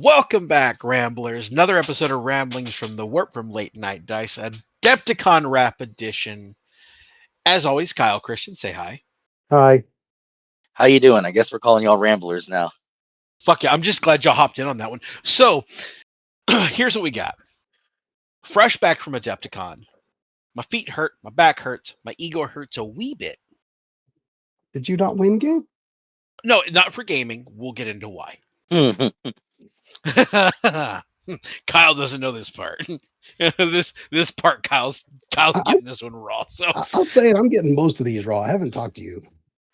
Welcome back, Ramblers. Another episode of Ramblings from the Warp from Late Night Dice, Adepticon Wrap Edition. As always, Kyle Christian, say hi. Hi. How you doing? I guess we're calling y'all Ramblers now. Fuck yeah, I'm just glad y'all hopped in on that one. So, here's what we got. Fresh back from Adepticon. My feet hurt, my back hurts, my ego hurts a wee bit. Did you not win, Gabe? No, not for gaming. We'll get into why. Kyle doesn't know this part. this part, Kyle's getting this one raw. So I'll say it. I'm getting most of these raw. I haven't talked to you.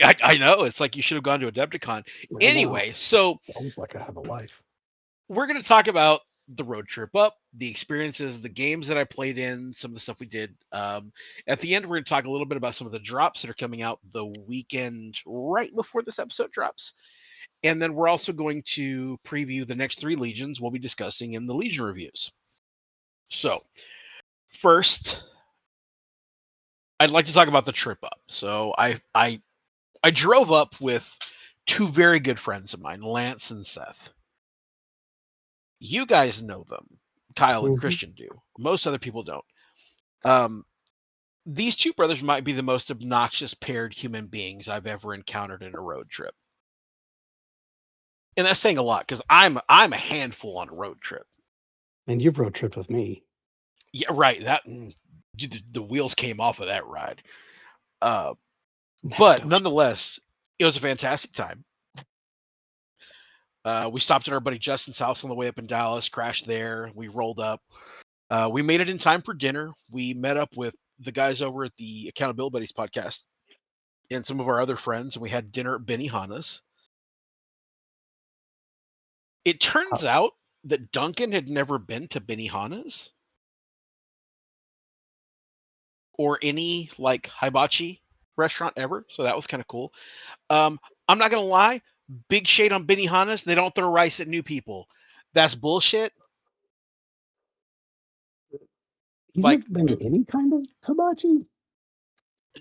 I know it's like you should have gone to Adepticon. Anyway, so it's almost like I have a life. We're going to talk about the road trip up, the experiences, the games that I played in, some of the stuff we did. At the end, we're going to talk a little bit about some of the drops that are coming out the weekend right before this episode drops. And then we're also going to preview the next 3 legions we'll be discussing in the legion reviews. So, first, I'd like to talk about the trip up. So, I drove up with 2 very good friends of mine, Lance and Seth. You guys know them. Kyle and Christian do. Most other people don't. These 2 brothers might be the most obnoxious paired human beings I've ever encountered in a road trip. And that's saying a lot because I'm a handful on a road trip. And you've road tripped with me. Yeah, right. That the wheels came off of that ride. But nonetheless, it was a fantastic time. We stopped at our buddy Justin's house on the way up in Dallas, crashed there. We rolled up. We made it in time for dinner. We met up with the guys over at the Accountability Buddies podcast and some of our other friends, and we had dinner at Benihana's. It turns out that Duncan had never been to Benihana's or any like hibachi restaurant ever, so that was kind of cool. I'm not gonna lie, big shade on Benihana's. They don't throw rice at new people. That's bullshit. He's never been to any kind of hibachi?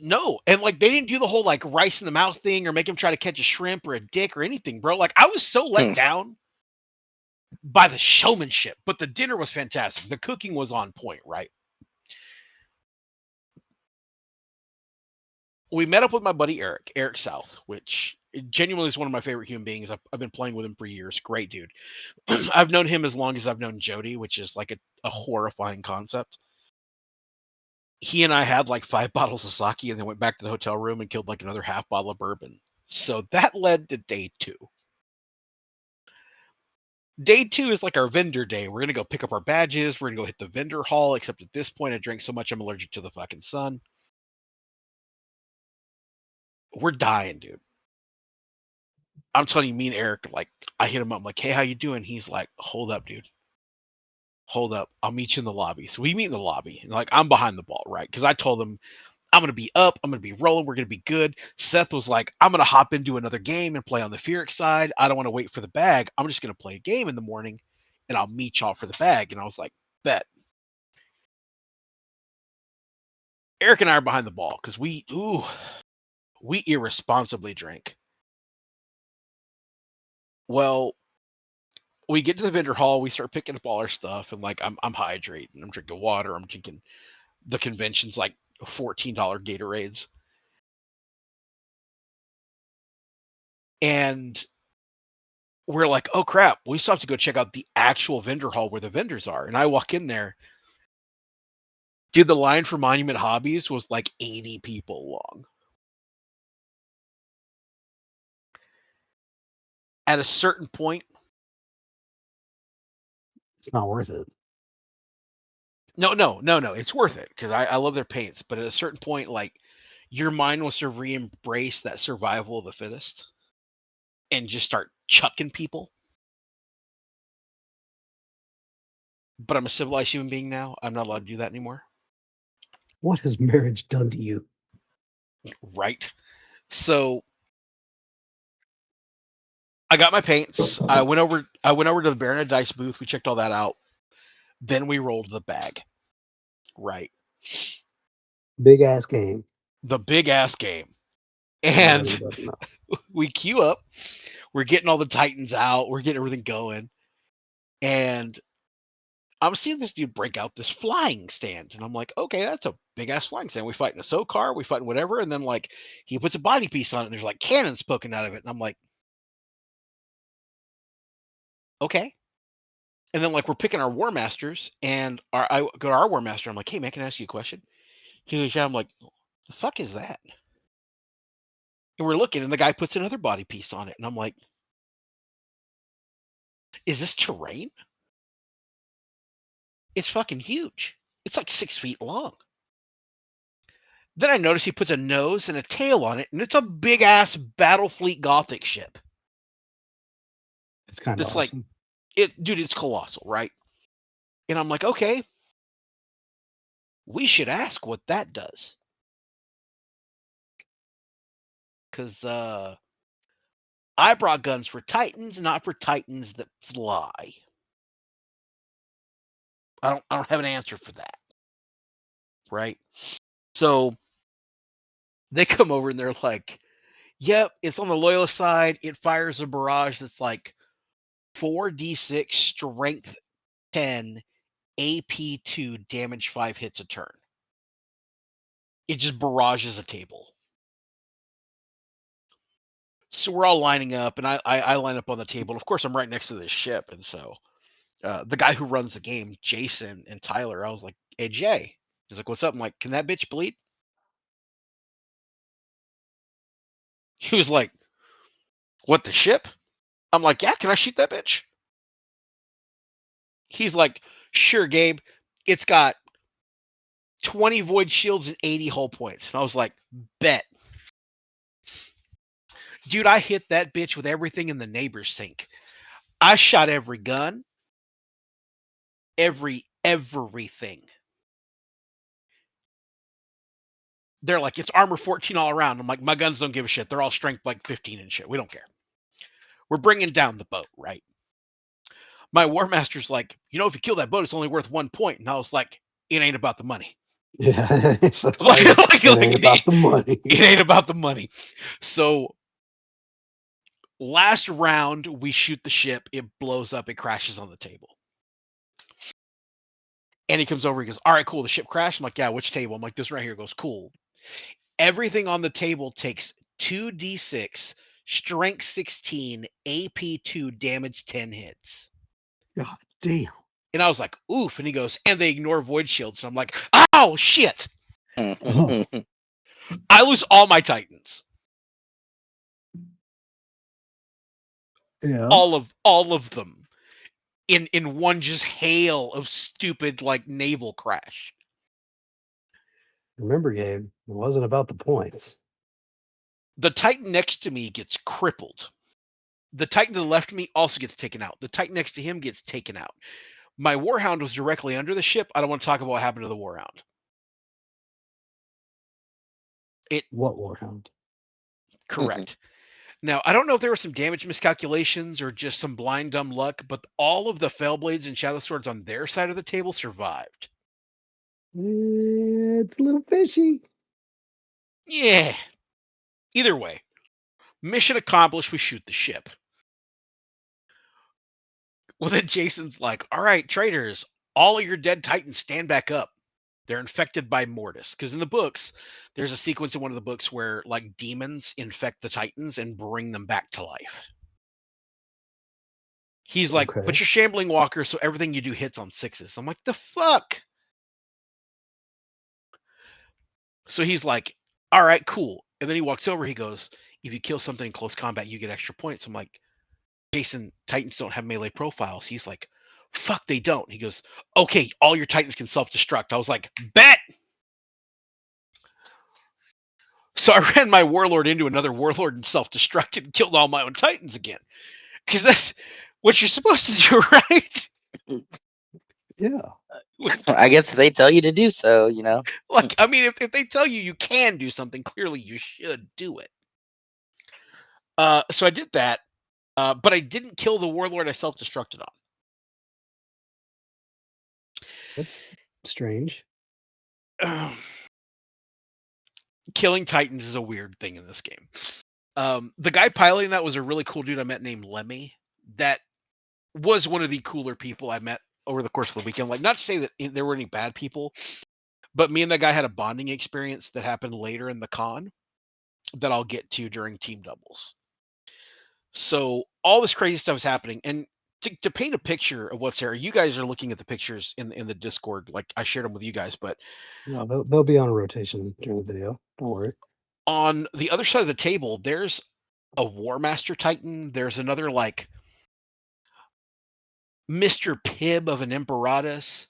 No, and like they didn't do the whole like rice in the mouth thing or make him try to catch a shrimp or a dick or anything, bro. Like I was so let down by the showmanship, but the dinner was fantastic. The cooking was on point, right? We met up with my buddy Eric South, which genuinely is one of my favorite human beings. I've been playing with him for years. Great dude. I've known him as long as I've known Jody, which is like a horrifying concept. He and I had like 5 bottles of sake and then went back to the hotel room and killed like another half bottle of bourbon. So that led to day 2. Day 2 is like our vendor day. We're going to go pick up our badges. We're going to go hit the vendor hall, except at this point I drank so much I'm allergic to the fucking sun. We're dying, dude. I'm telling you, me and Eric, like, I hit him up. I'm like, hey, how you doing? He's like, hold up, dude. Hold up. I'll meet you in the lobby. So we meet in the lobby. And like, I'm behind the ball, right? Because I told him, I'm going to be up. I'm going to be rolling. We're going to be good. Seth was like, I'm going to hop into another game and play on the Fearix side. I don't want to wait for the bag. I'm just going to play a game in the morning and I'll meet y'all for the bag. And I was like, bet. Eric and I are behind the ball because we irresponsibly drink. Well, we get to the vendor hall, we start picking up all our stuff, and like I'm hydrating, I'm drinking water, I'm drinking the convention's like $14 Gatorades. And we're like, oh crap, we still have to go check out the actual vendor hall where the vendors are. And I walk in there. Dude, the line for Monument Hobbies was like 80 people long. At a certain point, it's not worth it. No. It's worth it because I love their paints. But at a certain point, like your mind wants to re-embrace that survival of the fittest and just start chucking people. But I'm a civilized human being now. I'm not allowed to do that anymore. What has marriage done to you? Right. So I got my paints. I went over to the Baron of Dice booth. We checked all that out. Then we rolled the bag. Right. Big ass game. The big ass game. And we queue up. We're getting all the Titans out. We're getting everything going. And I'm seeing this dude break out this flying stand, and I'm like, okay, that's a big ass flying stand. We fight in a SOCAR, we fight in whatever, and then like he puts a body piece on it, and there's like cannons poking out of it, and I'm like, okay. And then like we're picking our War Masters, and I go to our War Master. I'm like, hey man, can I ask you a question? He goes, yeah. I'm like, the fuck is that? And we're looking, and the guy puts another body piece on it, and I'm like, is this terrain? It's fucking huge. It's like 6 feet long. Then I notice he puts a nose and a tail on it, and it's a big ass Battlefleet Gothic ship. It's kind of awesome. Like dude, it's colossal, right? And I'm like, okay, we should ask what that does. Because I brought guns for Titans, not for Titans that fly. I don't have an answer for that. Right? So they come over and they're like, yep, it's on the loyalist side. It fires a barrage that's like 4d6 strength 10 AP2 damage 5 hits a turn. It just barrages a table. So we're all lining up, and I line up on the table. Of course, I'm right next to this ship, and so the guy who runs the game, Jason and Tyler, I was like, hey, Jay. He's like, what's up? I'm like, can that bitch bleed? He was like, what, the ship? I'm like, yeah, can I shoot that bitch? He's like, sure, Gabe. It's got 20 void shields and 80 hull points. And I was like, bet. Dude, I hit that bitch with everything in the neighbor's sink. I shot every gun, everything. They're like, it's armor 14 all around. I'm like, my guns don't give a shit. They're all strength like 15 and shit. We don't care. We're bringing down the boat, right? My War Master's like, if you kill that boat, it's only worth 1 point. And I was like, it ain't about the money. Yeah, it ain't about the money. It ain't about the money. So last round, we shoot the ship. It blows up. It crashes on the table. And he comes over. He goes, all right, cool. The ship crashed. I'm like, yeah, which table? I'm like, this right here. He goes, cool. Everything on the table takes 2d6, strength 16, AP2, damage 10 hits. God damn. And I was like, oof. And he goes, and they ignore void shields. And I'm like, oh, shit. Oh. I lose all my Titans. Yeah. All of them in one just hail of stupid like naval crash. Remember, Gabe, it wasn't about the points. The Titan next to me gets crippled. The Titan to the left of me also gets taken out. The Titan next to him gets taken out. My Warhound was directly under the ship. I don't want to talk about what happened to the Warhound. What Warhound? Correct. Now, I don't know if there were some damage miscalculations or just some blind dumb luck, but all of the Fellblades and Shadow Swords on their side of the table survived. It's a little fishy. Yeah. Either way, mission accomplished. We shoot the ship. Well, then Jason's like, all right, traitors, all of your dead Titans stand back up. They're infected by Mortis. Because in the books, there's a sequence in one of the books where like demons infect the Titans and bring them back to life. He's like, Okay. but you're shambling walkers, so everything you do hits on 6s. I'm like, the fuck? So he's like, all right, cool. And then he walks over, he goes, if you kill something in close combat, you get extra points. I'm like, Jason, Titans don't have melee profiles. He's like, fuck, they don't. He goes, okay, all your Titans can self-destruct. I was like, bet. So I ran my Warlord into another Warlord and self-destructed and killed all my own Titans again. Because that's what you're supposed to do, right? Yeah. I guess if they tell you to do so, Like, I mean, if they tell you you can do something, clearly you should do it. So I did that, but I didn't kill the Warlord I self-destructed on. That's strange. Killing Titans is a weird thing in this game. The guy piloting that was a really cool dude I met named Lemmy. That was one of the cooler people I met over the course of the weekend. Like, not to say that there were any bad people, but me and that guy had a bonding experience that happened later in the con that I'll get to during team doubles. So all this crazy stuff is happening, and to paint a picture of what's there, you guys are looking at the pictures in the Discord, like I shared them with you guys, but No, they'll be on a rotation during the video. Don't worry. on the other side of the table, there's a War Master Titan. There's another like Mr. Pibb of an Imperatus.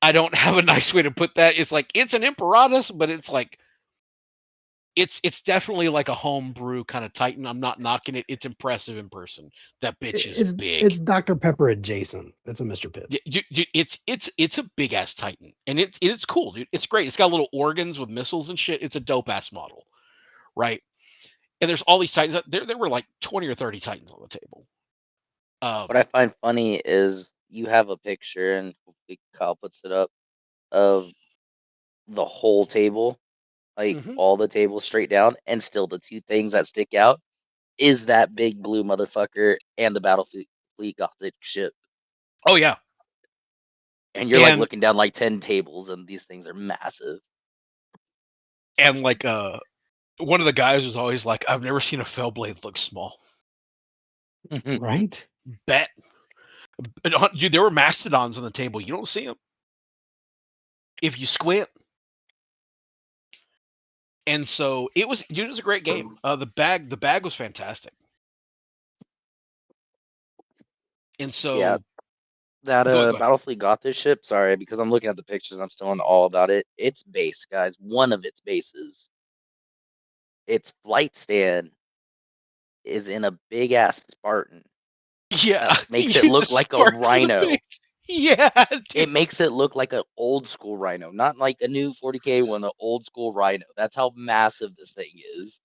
I don't have a nice way to put that. It's like it's an Imperatus, but it's like it's definitely like a homebrew kind of Titan. I'm not knocking it. It's impressive in person. That bitch is big. It's Dr. Pepper adjacent. It's a Mr. Pibb. It's a big ass Titan, and it's cool, dude. It's great. It's got little organs with missiles and shit. It's a dope ass model, right? And there's all these Titans. There were like 20 or 30 Titans on the table. What I find funny is you have a picture, and hopefully Kyle puts it up, of the whole table, like all the tables straight down, and still the two things that stick out is that big blue motherfucker and the Battlefleet Gothic ship. Oh yeah. And you're like looking down like 10 tables, and these things are massive. And like one of the guys was always like, I've never seen a Fellblade look small. Right? Bet. Dude, there were mastodons on the table. You don't see them if you squint. And so it was a great game. The bag was fantastic. And so yeah, that Battlefleet Gothic ship, sorry, because I'm looking at the pictures, I'm still in all about it. Its base, guys, one of its bases, its flight stand is in a big ass Spartan. Yeah, that makes it look like a rhino. Yeah, dude. It makes it look like an old school rhino, not like a new 40K one, an old school rhino. That's how massive this thing is.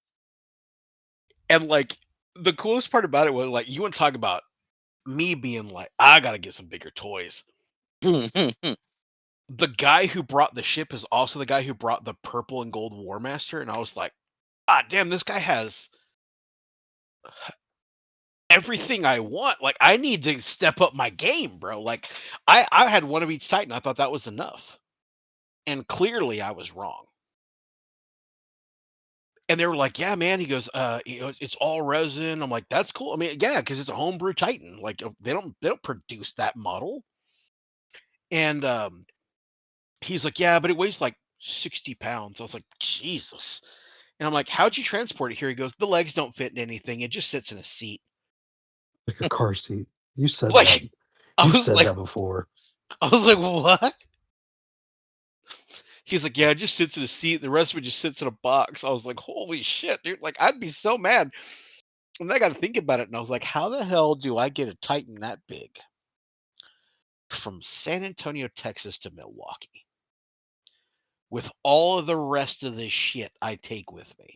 And like the coolest part about it was like you want to talk about me being like, I gotta get some bigger toys. The guy who brought the ship is also the guy who brought the purple and gold War Master, and I was like, ah, damn, this guy has everything I want. Like, I need to step up my game, bro. Like, I had one of each Titan. I thought that was enough, and clearly I was wrong. And they were like, "Yeah, man." He goes, it's all resin." I'm like, "That's cool." I mean, yeah, because it's a homebrew Titan. Like, they don't produce that model. And he's like, "Yeah, but it weighs like 60 pounds." I was like, "Jesus." And I'm like, "How'd you transport it here?" He goes, "The legs don't fit in anything. It just sits in a seat." Like a car seat. You said Like, that. You said that before. I was like, "What?" He's like, "Yeah, it just sits in a seat. The rest of it just sits in a box." I was like, "Holy shit, dude." Like, I'd be so mad. And I got to think about it. And I was like, how the hell do I get a Titan that big from San Antonio, Texas to Milwaukee with all of the rest of the shit I take with me?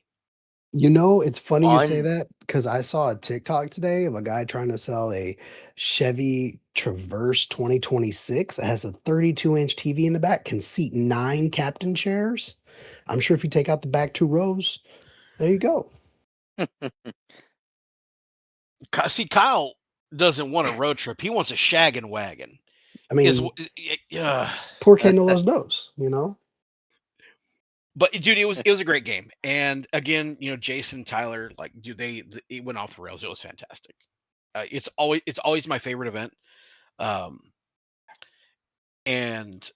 You know, it's funny you say that because I saw a TikTok today of a guy trying to sell a Chevy Traverse 2026. It has a 32-inch TV in the back, can seat 9 captain chairs. I'm sure if you take out the back 2 rows, there you go. See, Kyle doesn't want a road trip. He wants a shaggin' wagon. I mean, poor kid no los dos, you know? But dude, it was a great game. And again, you know, Jason, Tyler, like, dude, it went off the rails. It was fantastic. It's always my favorite event. And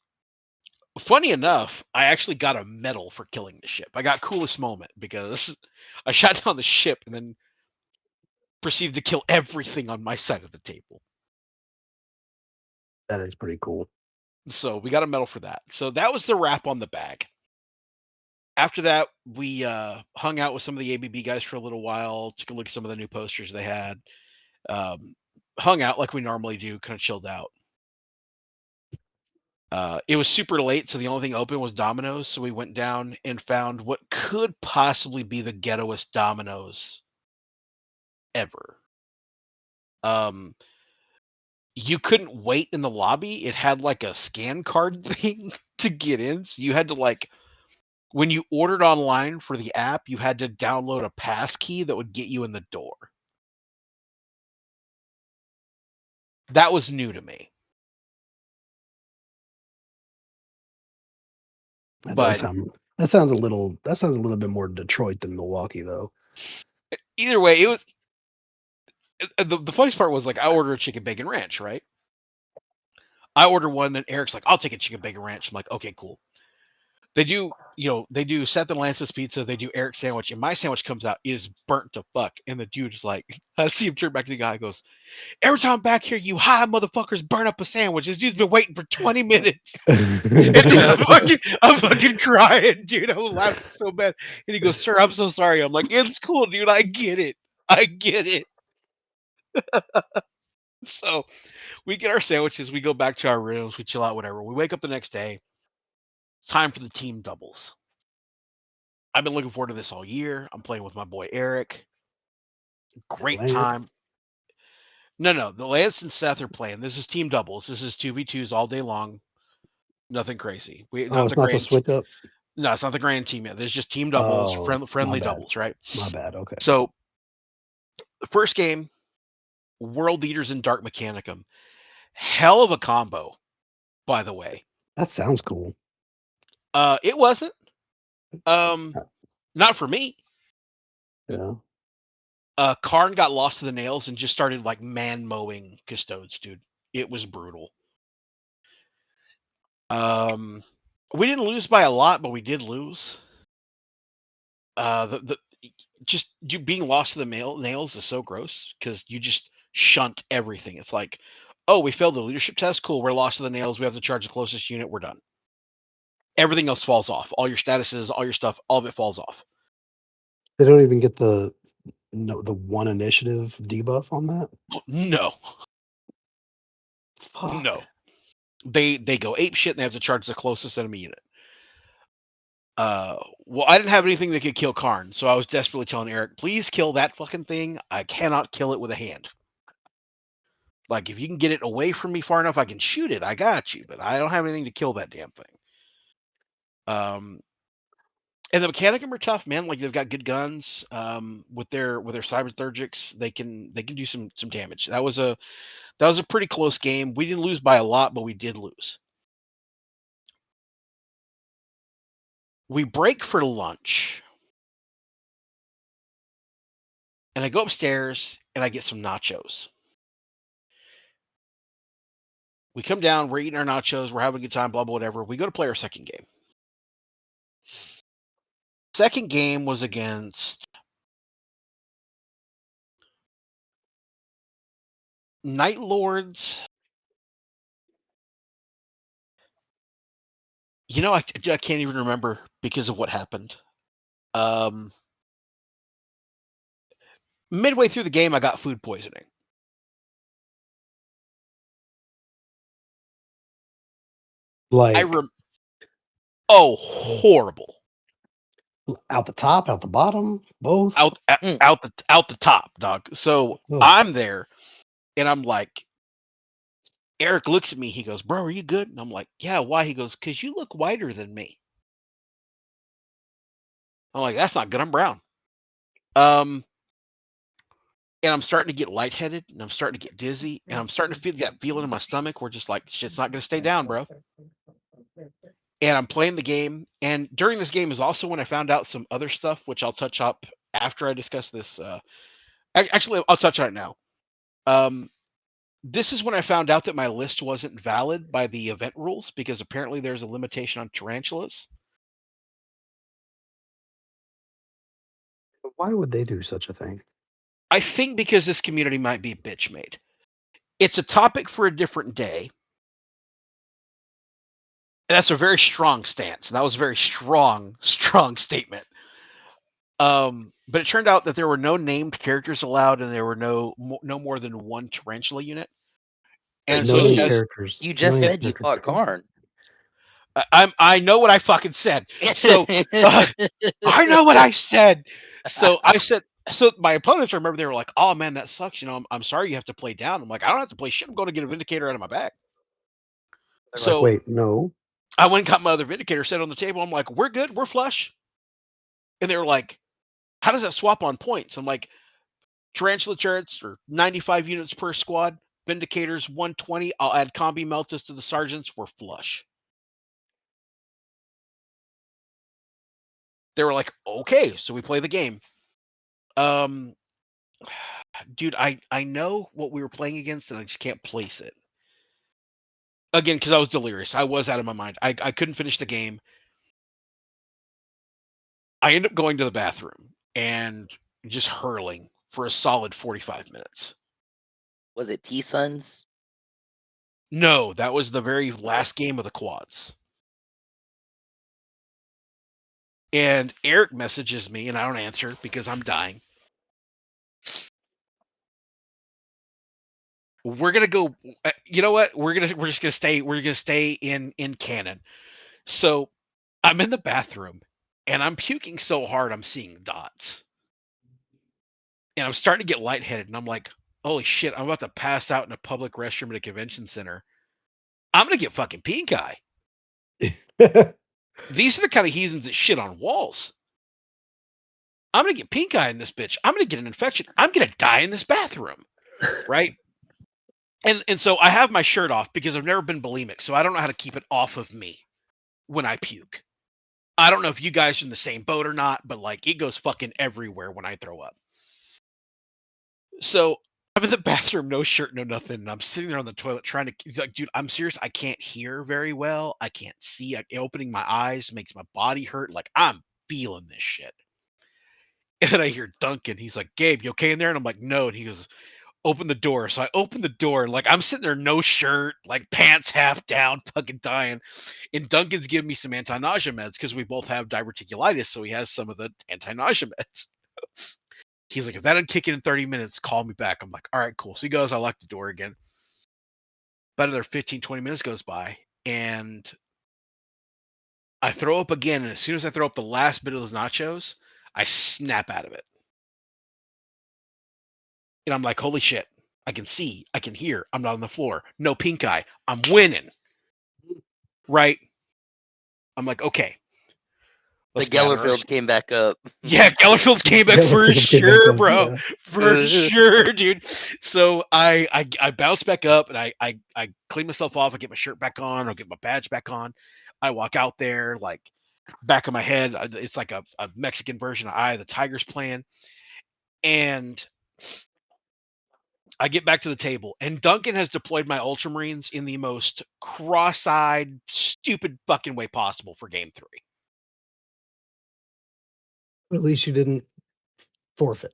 funny enough, I actually got a medal for killing the ship. I got coolest moment because I shot down the ship and then proceeded to kill everything on my side of the table. That is pretty cool. So we got a medal for that. So that was the wrap on the bag. After that, we hung out with some of the ABB guys for a little while, took a look at some of the new posters they had, hung out like we normally do, kind of chilled out. It was super late, so the only thing open was Domino's. So we went down and found what could possibly be the ghettoest Domino's ever. You couldn't wait in the lobby. It had like a scan card thing to get in. So you had to like, when you ordered online for the app, you had to download a pass key that would get you in the door. That was new to me. That sounds a little bit more Detroit than Milwaukee, though. Either way, it was the funniest part was like I ordered a chicken bacon ranch, right? I order one, then Eric's like, "I'll take a chicken bacon ranch." I'm like, "Okay, cool." They do, they do Seth and Lance's pizza. They do Eric's sandwich, and my sandwich comes out is burnt to fuck. And the dude's like, I see him turn back to the guy, and goes, "Every time I'm back here, you high motherfuckers burn up a sandwich. This dude's been waiting for 20 minutes." And dude, I'm fucking crying, dude. I was laughing so bad. And he goes, "Sir, I'm so sorry." I'm like, "It's cool, dude. I get it. I get it." So we get our sandwiches. We go back to our rooms. We chill out, whatever. We wake up the next day. It's time for the team doubles. I've been looking forward to this all year. I'm playing with my boy Eric. Great time. No. The Lance and Seth are playing. This is team doubles. This is 2v2s all day long. Nothing crazy. It's not the switch up? No, it's not the grand team yet. There's just team doubles, friendly doubles, right? My bad. Okay. So the first game, World Eaters and Dark Mechanicum. Hell of a combo, by the way. That sounds cool. It wasn't. Not for me. Yeah. Karn got lost to the nails and just started like man mowing Custodes, dude. It was brutal. We didn't lose by a lot, but we did lose. Just being lost to the nails is so gross because you just shunt everything. It's like, oh, we failed the leadership test. Cool, we're lost to the nails. We have to charge the closest unit. We're done. Everything else falls off. All your statuses, all your stuff, all of it falls off. They don't even get the one initiative debuff on that? No. Fuck. No. They go ape shit and they have to charge the closest enemy unit. Well, I didn't have anything that could kill Karn, so I was desperately telling Eric, please kill that fucking thing. I cannot kill it with a hand. Like, if you can get it away from me far enough, I can shoot it. I got you, but I don't have anything to kill that damn thing. And the Mechanicum are tough, man. Like, they've got good guns. With their cyberthurgics, they can do some damage. That was a pretty close game. We didn't lose by a lot, but we did lose. We break for lunch. And I go upstairs and I get some nachos. We come down, we're eating our nachos, we're having a good time, blah, blah, whatever. We go to play our second game. Second game was against Night Lords. I can't even remember because of what happened. Midway through the game, I got food poisoning. Horrible. Out the top, out the bottom, both? Out the top, dog. So I'm there, and I'm like, Eric looks at me. He goes, "Bro, are you good?" And I'm like, "Yeah, why?" He goes, "'Cause you look whiter than me." I'm like, "That's not good. I'm brown." And I'm starting to get lightheaded, and I'm starting to get dizzy, and I'm starting to feel that feeling in my stomach where just like shit's not going to stay down, bro. And I'm playing the game, and during this game is also when I found out some other stuff, which I'll touch up after I discuss this. Actually, I'll touch on it now. This is when I found out that my list wasn't valid by the event rules because apparently there's a limitation on tarantulas. Why would they do such a thing? I think because this community might be bitch made. It's a topic for a different day. That's a very strong stance. That was a very strong statement. But it turned out that there were no named characters allowed, and there were no more than one tarantula unit. And so characters. You just said you fought Karn. I know what I fucking said. So I know what I said. So I said. So my opponents, remember, they were like, "Oh man, that sucks. I'm sorry you have to play down." I'm like, "I don't have to play shit. I'm going to get a Vindicator out of my bag." So wait, no. I went and got my other Vindicator, set on the table. I'm like, "We're good. We're flush." And they were like, "How does that swap on points?" I'm like, "Tarantula turrets are 95 units per squad. Vindicators 120. I'll add Combi Meltas to the Sergeants. We're flush. They were like, okay, so we play the game. Dude, I know what we were playing against, and I just can't place it. Again, because I was delirious. I was out of my mind. I couldn't finish the game. I ended up going to the bathroom and just hurling for a solid 45 minutes. Was it T-Suns? No, that was the very last game of the quads. And Eric messages me, and I don't answer because I'm dying. We're gonna go. You know what? We're just gonna stay. We're gonna stay in canon. So I'm in the bathroom, and I'm puking so hard I'm seeing dots, and I'm starting to get lightheaded. And I'm like, holy shit! I'm about to pass out in a public restroom at a convention center. I'm gonna get fucking pink eye. These are the kind of heathens that shit on walls. I'm gonna get pink eye in this bitch. I'm gonna get an infection. I'm gonna die in this bathroom, right? And so I have my shirt off because I've never been bulimic, so I don't know how to keep it off of me when I puke. I don't know if you guys are in the same boat or not, but like it goes fucking everywhere when I throw up. So I'm in the bathroom, no shirt, no nothing, and I'm sitting there on the toilet trying to. He's like, dude, I'm serious. I can't hear very well. I can't see. Opening my eyes makes my body hurt. Like I'm feeling this shit. And then I hear Duncan. He's like, Gabe, you okay in there? And I'm like, no. And he goes, open the door. So I open the door and like I'm sitting there, no shirt, like pants half down, fucking dying. And Duncan's giving me some anti-nausea meds because we both have diverticulitis. So he has some of the anti-nausea meds. He's like, if that doesn't kick in 30 minutes, call me back. I'm like, all right, cool. So he goes, I lock the door again. About another 15, 20 minutes goes by and I throw up again. And as soon as I throw up the last bit of those nachos, I snap out of it. And I'm like, holy shit, I can see, I can hear, I'm not on the floor. No pink eye. I'm winning. Right? I'm like, okay. The Gellerfields came back up. Yeah, Gellerfields came back for sure, bro. Yeah. For sure, dude. So I bounce back up and I clean myself off. I get my shirt back on. I'll get my badge back on. I walk out there, like back of my head, it's like a Mexican version of Eye of the Tiger's playing. And I get back to the table, and Duncan has deployed my Ultramarines in the most cross-eyed, stupid fucking way possible for game 3. At least you didn't forfeit.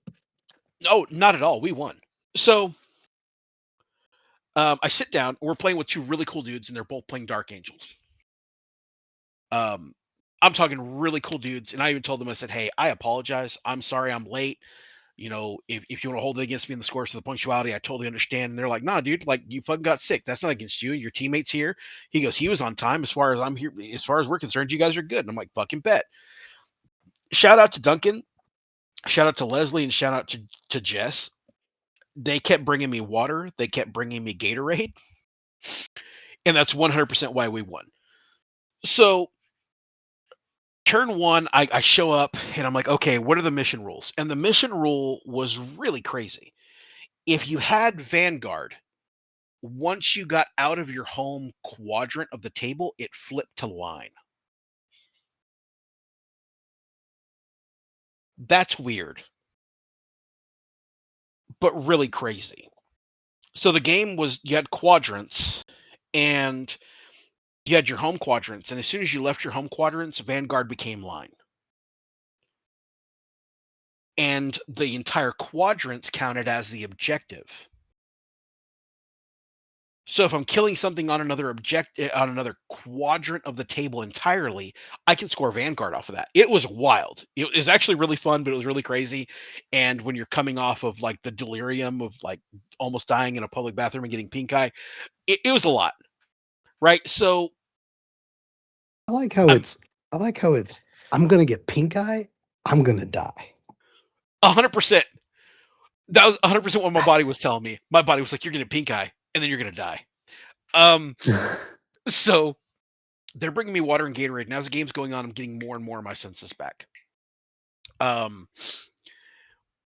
No, not at all. We won. So I sit down. We're playing with two really cool dudes, and they're both playing Dark Angels. I'm talking really cool dudes, and I even told them, I said, hey, I apologize. I'm sorry I'm late. You know, if you want to hold it against me in the scores for the punctuality, I totally understand. And they're like, nah, dude, like you fucking got sick. That's not against you. Your teammate's here. He goes, he was on time. As far as I'm here, as far as we're concerned, you guys are good. And I'm like, fucking bet. Shout out to Duncan. Shout out to Leslie, and shout out to Jess. They kept bringing me water. They kept bringing me Gatorade. And that's 100% why we won. So turn 1, I show up and I'm like, okay, what are the mission rules? And the mission rule was really crazy. If you had Vanguard, once you got out of your home quadrant of the table, it flipped to line. That's weird, but really crazy. So the game was, you had quadrants and you had your home quadrants. And as soon as you left your home quadrants, Vanguard became line. And the entire quadrants counted as the objective. So if I'm killing something on another on another quadrant of the table entirely, I can score Vanguard off of that. It was wild. It was actually really fun, but it was really crazy. And when you're coming off of like the delirium of like almost dying in a public bathroom and getting pink eye, it was a lot. Right. So I like how it's I'm gonna get pink eye, I'm gonna die. 100%. That was 100% what my body was telling me. My body was like, you're gonna pink eye and then you're gonna die. So they're bringing me water and Gatorade, and as the game's going on, I'm getting more and more of my senses back.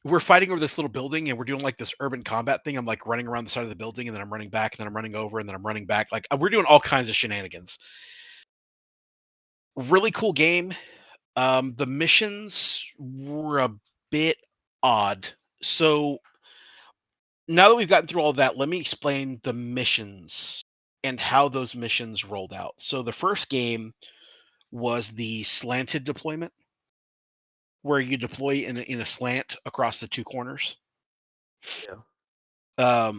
we're fighting over this little building and we're doing like this urban combat thing. I'm like running around the side of the building and then I'm running back and then I'm running over and then I'm running back. Like we're doing all kinds of shenanigans. Really cool game. The missions were a bit odd. So now that we've gotten through all that, let me explain the missions and how those missions rolled out. So the first game was the slanted deployment, where you deploy in a slant across the two corners. Yeah.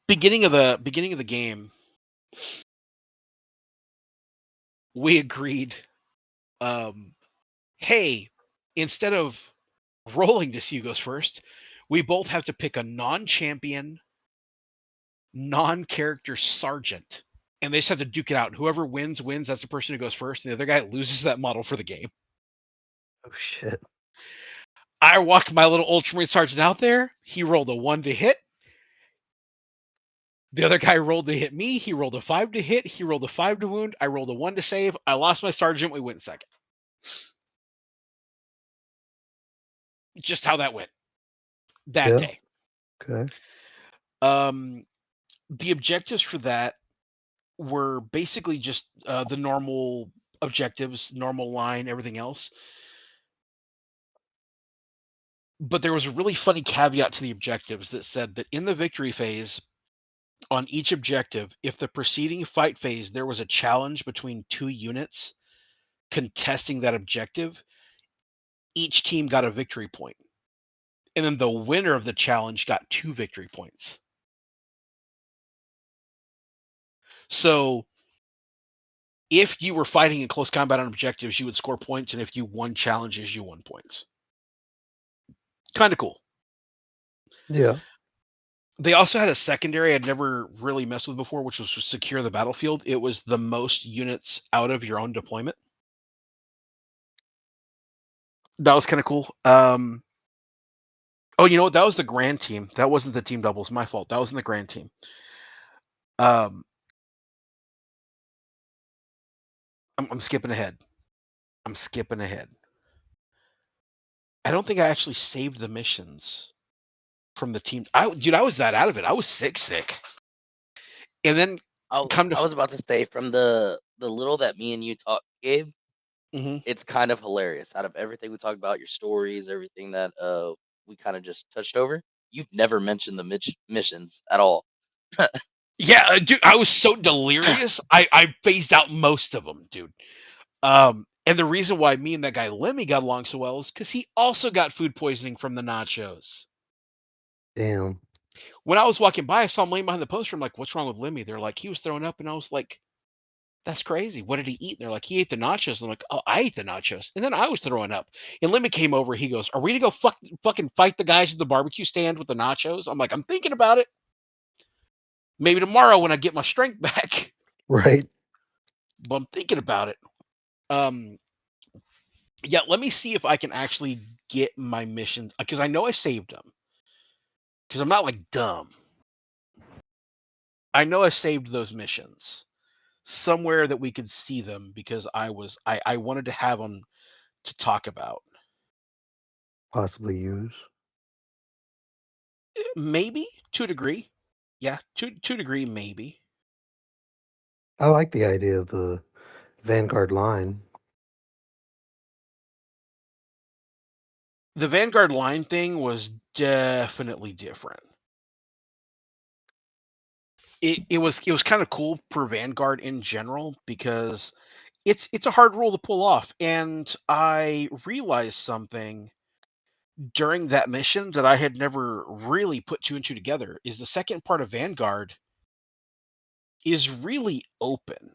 Beginning of the game, we agreed, hey, instead of rolling to see who goes first, we both have to pick a non-champion, non-character sergeant, and they just have to duke it out. And whoever wins. That's the person who goes first, and the other guy loses that model for the game. Oh shit. I walked my little Ultramarine sergeant out there. He rolled a 1 to hit. The other guy rolled to hit me. He rolled a 5 to hit. He rolled a 5 to wound. I rolled a 1 to save. I lost my sergeant. We went second. Just how that went that day. Okay. The objectives for that were basically just the normal objectives, normal line, everything else. But there was a really funny caveat to the objectives that said that in the victory phase, on each objective, if the preceding fight phase there was a challenge between two units contesting that objective, each team got a victory point. And then the winner of the challenge got 2 victory points. So if you were fighting in close combat on objectives, you would score points, and if you won challenges, you won points. Kind of cool. Yeah. They also had a secondary I'd never really messed with before, which was to secure the battlefield. It was the most units out of your own deployment. That was kind of cool. Oh, you know what? That was the grand team. That wasn't the team doubles. My fault. That was in the grand team. I'm skipping ahead. I don't think I actually saved the missions from the team. I was that out of it. I was sick. And then I was about to say, from the little that me and you talked, Gabe, it's kind of hilarious. Out of everything we talked about, your stories, everything that we kind of just touched over, you've never mentioned the missions at all. Yeah, dude, I was so delirious. I phased out most of them, dude. And the reason why me and that guy Lemmy got along so well is because he also got food poisoning from the nachos. Damn. When I was walking by, I saw him laying behind the poster. I'm like, "What's wrong with Lemmy?" They're like, "He was throwing up," and I was like, "That's crazy. What did he eat?" And they're like, "He ate the nachos." And I'm like, "Oh, I ate the nachos," and then I was throwing up. And Lemmy came over. He goes, "Are we gonna go fucking fight the guys at the barbecue stand with the nachos?" I'm like, "I'm thinking about it. Maybe tomorrow when I get my strength back." Right. But I'm thinking about it. Yeah, let me see if I can actually get my missions, because I know I saved them. Because I'm not like dumb. I know I saved those missions somewhere that we could see them, because I wanted to have them to talk about. Possibly use. Maybe to a degree. Yeah, to a degree, maybe. I like the idea of the Vanguard line. The Vanguard line thing was definitely different. It was kind of cool for Vanguard in general, because it's a hard rule to pull off. And I realized something during that mission that I had never really put 2 and 2 together, is the second part of Vanguard is really open.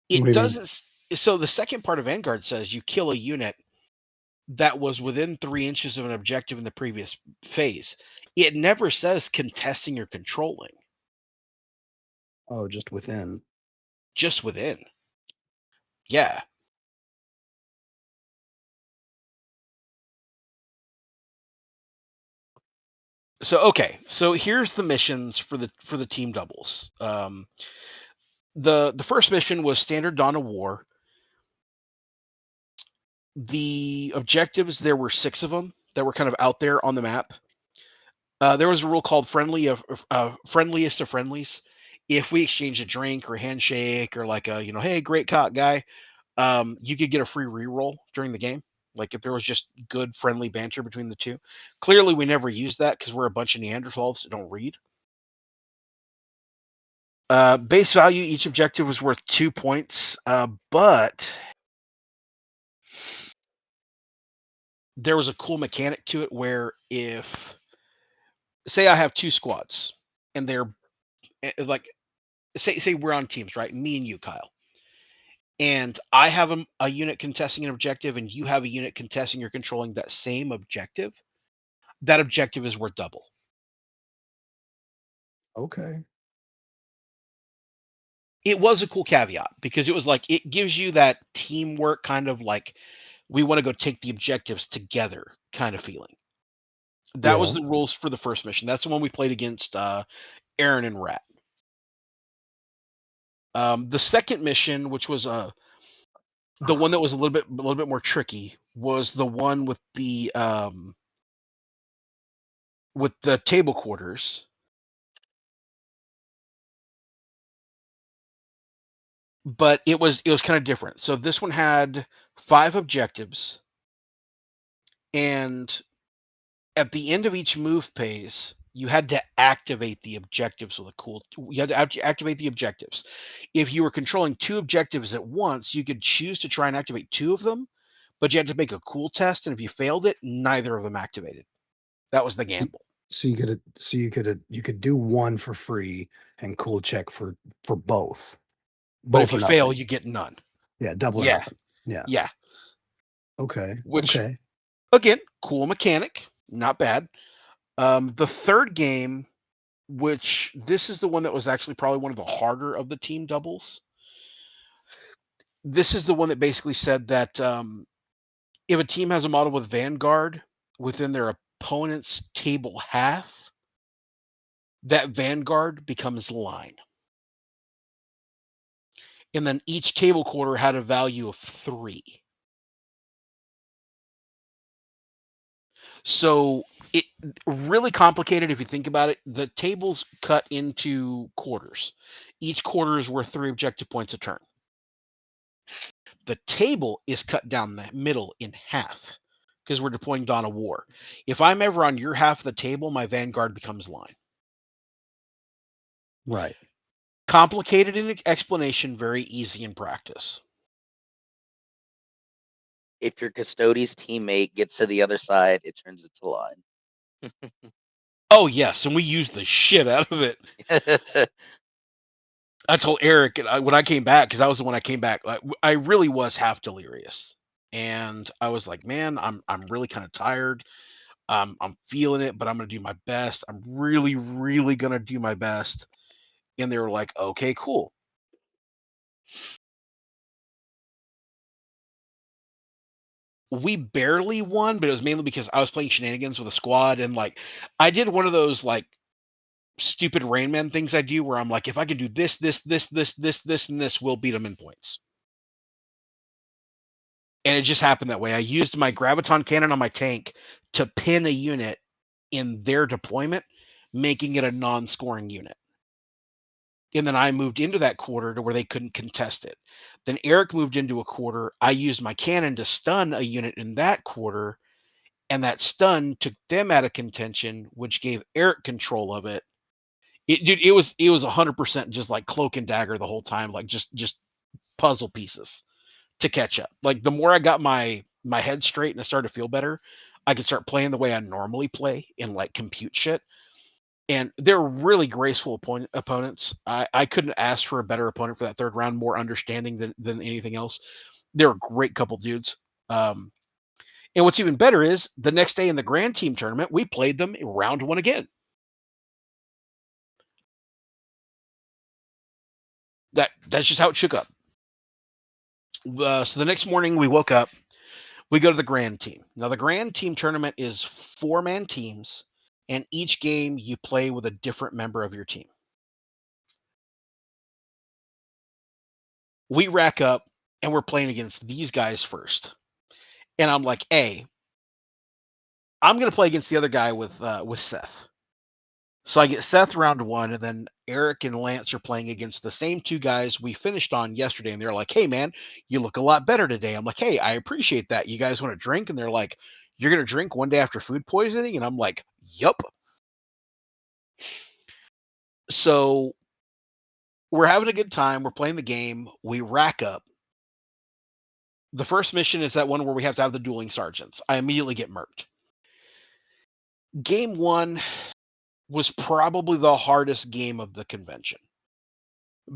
What do It you mean? doesn't. So the second part of Vanguard says you kill a unit that was within 3 inches of an objective in the previous phase. It never says contesting or controlling. Oh, just within. Just within. Yeah. So okay, so here's the missions for the team doubles. The first mission was Standard Dawn of War. The objectives, there were 6 of them that were kind of out there on the map. There was a rule called friendliest of friendlies. If we exchange a drink or a handshake or like a, hey, great caught guy, you could get a free reroll during the game. Like if there was just good friendly banter between the two. Clearly, we never used that because we're a bunch of Neanderthals that don't read. Base value, each objective was worth 2 points, but there was a cool mechanic to it where if, say I have 2 squads and they're like, say we're on teams, right? Me and you, Kyle. And I have a unit contesting an objective and you have a unit contesting or controlling that same objective, that objective is worth double. Okay. It was a cool caveat because it was like, it gives you that teamwork kind of like, we want to go take the objectives together kind of feeling. That was Yeah. the rules for the first mission. That's the one we played against Aaron and Rat. The second mission, which was the one that was a little bit more tricky, was the one with the table quarters. But it was kind of different. So this one had 5 objectives, and at the end of each move phase, you had to activate the objectives with a cool. You had to activate the objectives. If you were controlling 2 objectives at once, you could choose to try and activate 2 of them, but you had to make a cool test, and if you failed it, neither of them activated. That was the gamble. So you could do one for free and cool check for both. But if Both or you fail, nothing. you get none. Yeah, double or Yeah. nothing. Yeah. Yeah. Okay. Which, okay. again, cool mechanic, not bad. The third game, which this is the one that was actually probably one of the harder of the team doubles. This is the one that basically said that if a team has a model with Vanguard within their opponent's table half, that Vanguard becomes line. And then each table quarter had a value of 3. So it really complicated if you think about it. The table's cut into quarters. Each quarter is worth 3 objective points a turn. The table is cut down the middle in half because we're deploying Dawn of War. If I'm ever on your half of the table, my Vanguard becomes line. Right. Complicated in explanation, very easy in practice. If your Custodes teammate gets to the other side, it turns it to line. Oh, yes, and we use the shit out of it. I told Eric when I came back, because that was the one I came back, I really was half delirious. And I was like, man, I'm really kind of tired. I'm feeling it, but I'm going to do my best. I'm really, really going to do my best. And they were like, okay, cool. We barely won, but it was mainly because I was playing shenanigans with a squad. And like, I did one of those like stupid Rain Man things I do where I'm like, if I can do this, and this, we'll beat them in points. And it just happened that way. I used my graviton cannon on my tank to pin a unit in their deployment, making it a non-scoring unit. And then I moved into that quarter to where they couldn't contest it. Then Eric moved into a quarter. I used my cannon to stun a unit in that quarter, and that stun took them out of contention, which gave Eric control of it. It was 100% just like cloak and dagger the whole time, like just puzzle pieces to catch up. Like the more I got my head straight and I started to feel better, I could start playing the way I normally play and like compute shit. And they're really graceful opponents. I couldn't ask for a better opponent for that third round, more understanding than anything else. They're a great couple dudes. And what's even better is the next day in the Grand Team tournament, we played them in round 1 again. That's just how it shook up. So the next morning we woke up, we go to the Grand Team. Now the Grand Team tournament is 4-man teams, and each game you play with a different member of your team. We rack up and we're playing against these guys first. And I'm like, hey, I'm gonna play against the other guy with Seth. So I get Seth round 1, and then Eric and Lance are playing against the same 2 guys we finished on yesterday, and they're like, "Hey, man, you look a lot better today." I'm like, "Hey, I appreciate that. You guys want to drink?" And they're like, "You're gonna drink one day after food poisoning?" And I'm like, "Yup." So we're having a good time. We're playing the game. We rack up. The first mission is that one where we have to have the dueling sergeants. I immediately get murked. Game 1 was probably the hardest game of the convention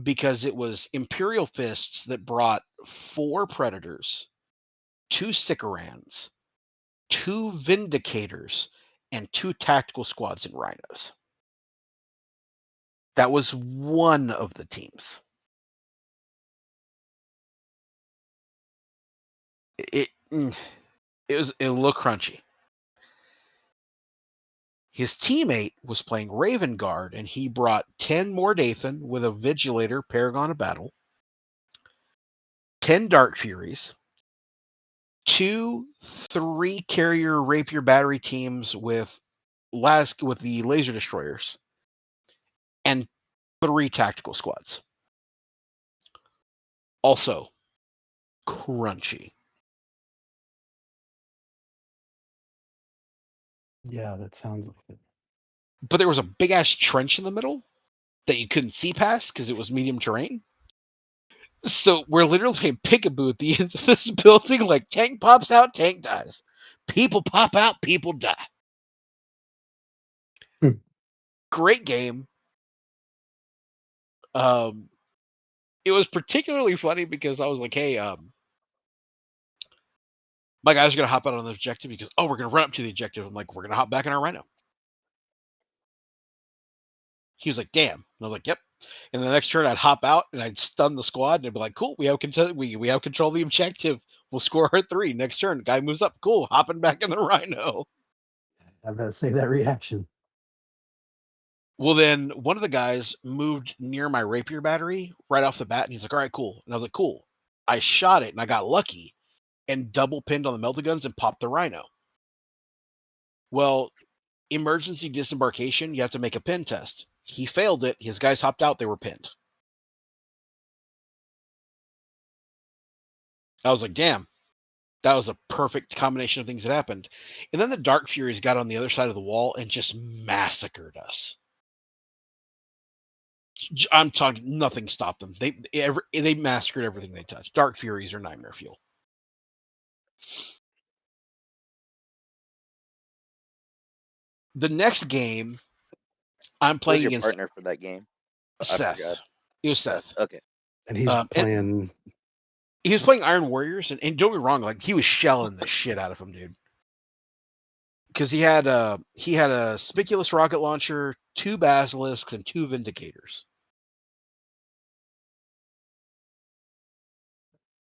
because it was Imperial Fists that brought 4 Predators, 2 Sicarans, 2 Vindicators, and 2 Tactical Squads and Rhinos. That was one of the teams. It was a little crunchy. His teammate was playing Raven Guard, and he brought 10 Mordathan with a Vigilator, Paragon of Battle, 10 Dark Furies, 2 3-carrier Rapier battery teams with the laser destroyers, and 3 tactical squads. Also, crunchy. Yeah, that sounds like it. But there was a big ass trench in the middle that you couldn't see past because it was medium terrain. So we're literally playing peekaboo at the end of this building. Like, tank pops out, tank dies. People pop out, people die. Great game. It was particularly funny because I was like, hey, my guys are going to hop out on the objective because, we're going to run up to the objective. I'm like, we're going to hop back in our Rhino. He was like, damn. And I was like, yep. And the next turn, I'd hop out and I'd stun the squad and I'd be like, cool, we have control of the objective. We'll score our 3. Next turn, guy moves up. Cool, hopping back in the Rhino. I bet say that reaction. Well, then one of the guys moved near my rapier battery right off the bat, and he's like, all right, cool. And I was like, cool. I shot it, and I got lucky and double pinned on the melta guns and popped the Rhino. Well, emergency disembarkation, you have to make a pin test. He failed it. His guys hopped out. They were pinned. I was like, damn. That was a perfect combination of things that happened. And then the Dark Furies got on the other side of the wall and just massacred us. I'm talking, nothing stopped them. They massacred everything they touched. Dark Furies are nightmare fuel. The next game, I'm playing Who's your against partner for that game? I Seth. forgot. It was Seth. Okay. And he's playing. He was playing Iron Warriors, and don't get me wrong, like he was shelling the shit out of him, dude. Because he had a Spiculous rocket launcher, 2 Basilisks, and 2 Vindicators.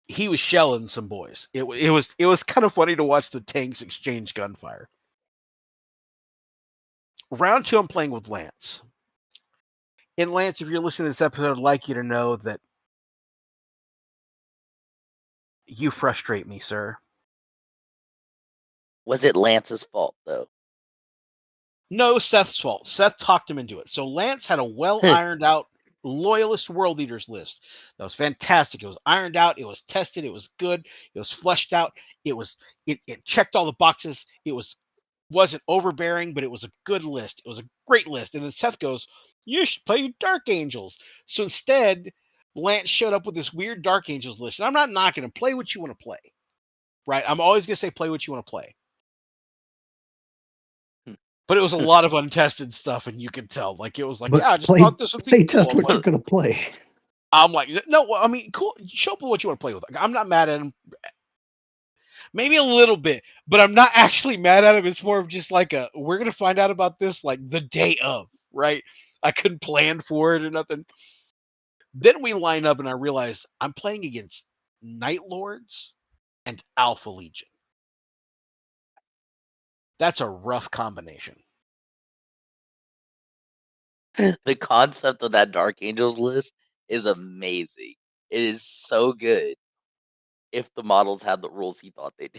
He was shelling some boys. It was kind of funny to watch the tanks exchange gunfire. Round 2, I'm playing with Lance. And Lance, if you're listening to this episode, I'd like you to know that you frustrate me, sir. Was it Lance's fault though? No, Seth's fault. Seth talked him into it. So Lance had a well ironed out loyalist world leaders list. That was fantastic. It was ironed out. It was tested. It was good. It was fleshed out. It checked all the boxes. It wasn't overbearing, but it was a good list. It was a great list. And then Seth goes, you should play Dark Angels. So instead, Lance showed up with this weird Dark Angels list. And I'm not knocking him. Play what you want to play. Right? I'm always going to say play what you want to play. But it was a lot of untested stuff, and you could tell. Like, it was like, I just thought this would be cool. Test what you're going to play. I'm like, no, I mean, cool. Show up what you want to play with. I'm not mad at him. Maybe a little bit, but I'm not actually mad at him. It's more of just like we're going to find out about this like the day of, right? I couldn't plan for it or nothing. Then we line up, and I realize I'm playing against Night Lords and Alpha Legion. That's a rough combination. The concept of that Dark Angels list is amazing. It is so good. if the models had the rules he thought they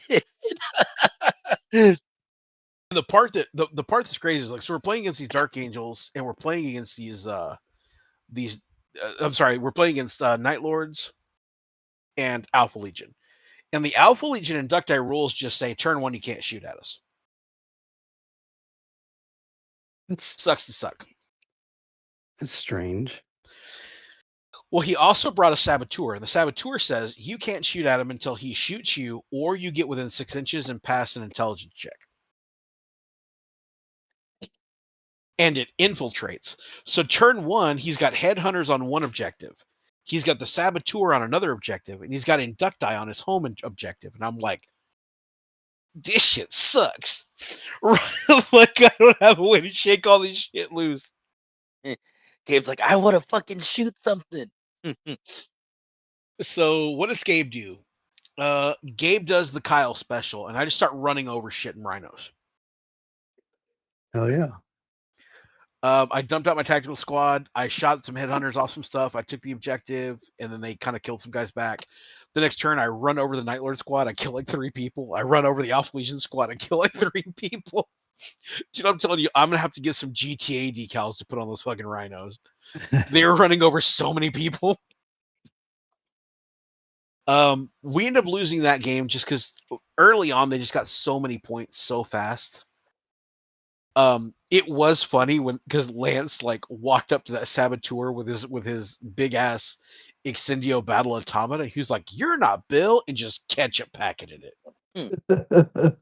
did. The part that's crazy is like, so we're playing against these Dark Angels, and we're playing against these we're playing against Night Lords and Alpha Legion. And the Alpha Legion inducti rules just say turn 1 you can't shoot at us. It sucks to suck. It's strange. Well, he also brought a saboteur, and the saboteur says you can't shoot at him until he shoots you, or you get within 6 inches and pass an intelligence check. And it infiltrates. So turn 1, he's got headhunters on one objective. He's got the saboteur on another objective, and he's got inducti on his home objective. And I'm like, this shit sucks. Like, I don't have a way to shake all this shit loose. Gabe's like, I want to fucking shoot something. So what does Gabe do? Gabe does the Kyle special, and I just start running over shit in rhinos. Hell yeah. I dumped out my tactical squad. I shot some headhunters off some stuff. I took the objective, and then they kind of killed some guys back. The next turn, I run over the Night Lord squad. I kill like 3 people. I run over the Alpha Legion squad. I kill like 3 people. Dude, I'm telling you, I'm going to have to get some GTA decals to put on those fucking rhinos. They were running over so many people. We ended up losing that game just because early on they just got so many points so fast. It was funny because Lance like walked up to that saboteur with his big ass Excendio Battle Automata. He was like, "You're not Bill," and just ketchup packeted it.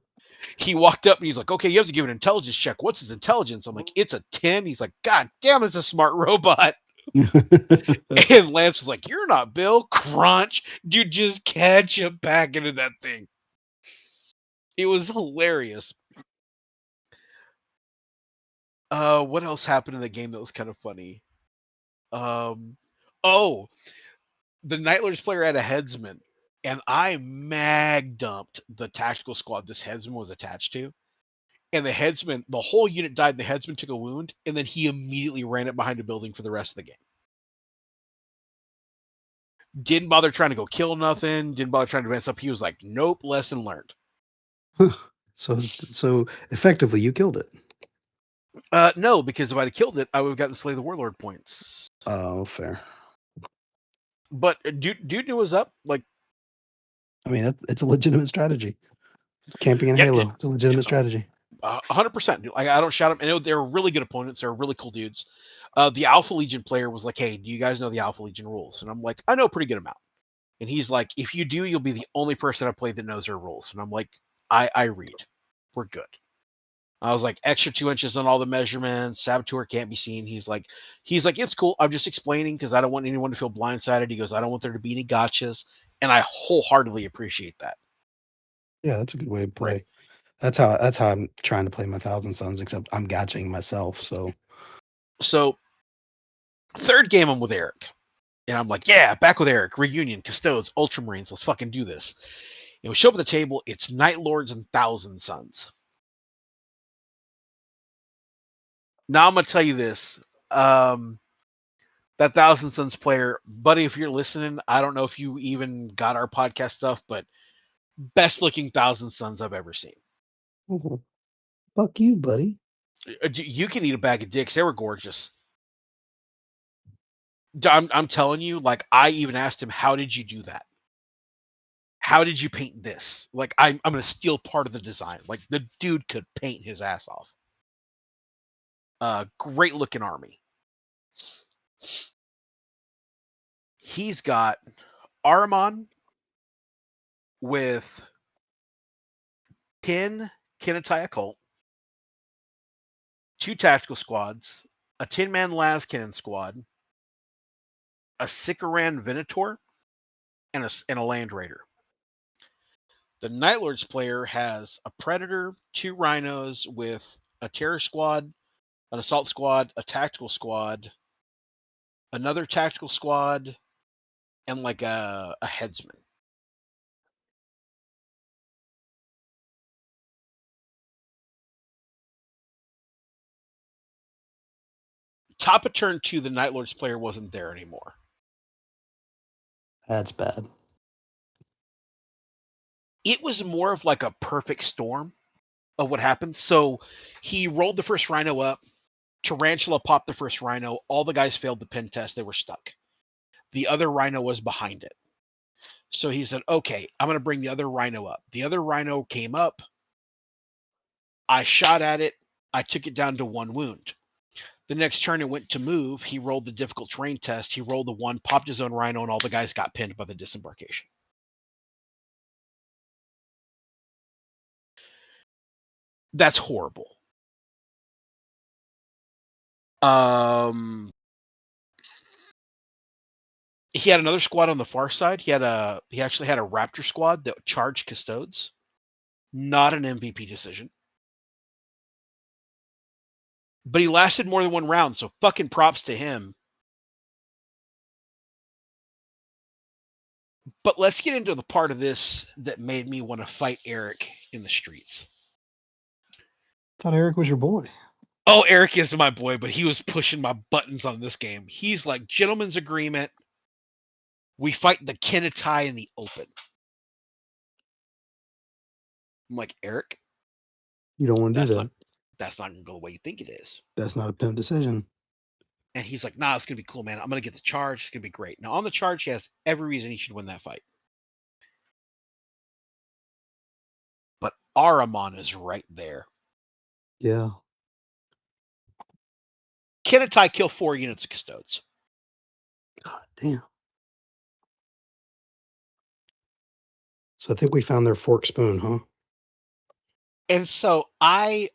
He walked up and he's like, "Okay, you have to give an intelligence check. What's his intelligence?" I'm like, "It's a 10." He's like, "God damn, it's a smart robot." And Lance was like, "You're not Bill." Crunch, dude, just ketchup packeted that thing. It was hilarious. What else happened in the game that was kind of funny? Oh, the Night Lords player had a headsman, and I mag dumped the tactical squad this headsman was attached to. And the headsman, the whole unit died, and the headsman took a wound, and then he immediately ran it behind a building for the rest of the game. Didn't bother trying to go kill nothing, didn't bother trying to mess up. He was like, nope, lesson learned. So effectively you killed it. No, because if I'd have killed it, I would have gotten Slay the Warlord points. Oh, fair. But dude knew what was up. Like, I mean, it's a legitimate strategy. Camping in Halo, it's a legitimate strategy. 100%. Like, I don't shout them. And they're really good opponents. They're really cool dudes. The Alpha Legion player was like, "Hey, do you guys know the Alpha Legion rules?" And I'm like, "I know a pretty good amount." And he's like, "If you do, you'll be the only person I've played that knows their rules." And I'm like, I read. We're good. I was like, extra 2 inches on all the measurements. Saboteur can't be seen. He's like, it's cool. I'm just explaining because I don't want anyone to feel blindsided. He goes, I don't want there to be any gotchas. And I wholeheartedly appreciate that. Yeah, that's a good way to play. Right. That's how I'm trying to play my Thousand Suns, except I'm gotching myself. So third game I'm with Eric. And I'm like, yeah, back with Eric. Reunion, Custodes, Ultramarines. Let's fucking do this. And we show up at the table. It's Night Lords and Thousand Suns. Now I'm going to tell you this. That Thousand Suns player, buddy, if you're listening, I don't know if you even got our podcast stuff, but best looking Thousand Suns I've ever seen. Oh, fuck you, buddy. You can eat a bag of dicks. They were gorgeous. I'm telling you, like, I even asked him, how did you do that? How did you paint this? Like, I'm going to steal part of the design. Like, the dude could paint his ass off. Great looking army. He's got Armon with 10 Kinatai Occult, 2 tactical squads, a 10-man Las Cannon squad, a Sikaran Venator, and a Land Raider. The Night Lords player has a Predator, 2 Rhinos with a Terror squad, an Assault squad, a Tactical squad, another Tactical squad, and like a Headsman. Top of turn 2, the Night Lords player wasn't there anymore. That's bad. it was more of like a perfect storm of what happened. So he rolled the first rhino up. Tarantula popped the first rhino. All the guys failed the pin test. They were stuck. The other rhino was behind it. So he said, okay, I'm going to bring the other rhino up. The other rhino came up. I shot at it. I took it down to 1 wound. The next turn it went to move. He rolled the difficult terrain test. He rolled the 1, popped his own rhino, and all the guys got pinned by the disembarkation. That's horrible. He had another squad on the far side. He actually had a Raptor squad that charged Custodes. Not an MVP decision. But he lasted more than 1 round, so fucking props to him. But let's get into the part of this that made me want to fight Eric in the streets. I thought Eric was your boy. Oh, Eric is my boy, but he was pushing my buttons on this game. He's like, gentleman's agreement. We fight the Kenitai in the open. I'm like, Eric, you don't want to do that. That's not going to go the way you think it is. That's not a pimp decision. And he's like, nah, it's going to be cool, man. I'm going to get the charge. It's going to be great. Now, on the charge, he has every reason he should win that fight. But Ahriman is right there. Yeah. Kenitai kill 4 units of Custodes. God damn. So I think we found their fork spoon, huh? And so I'm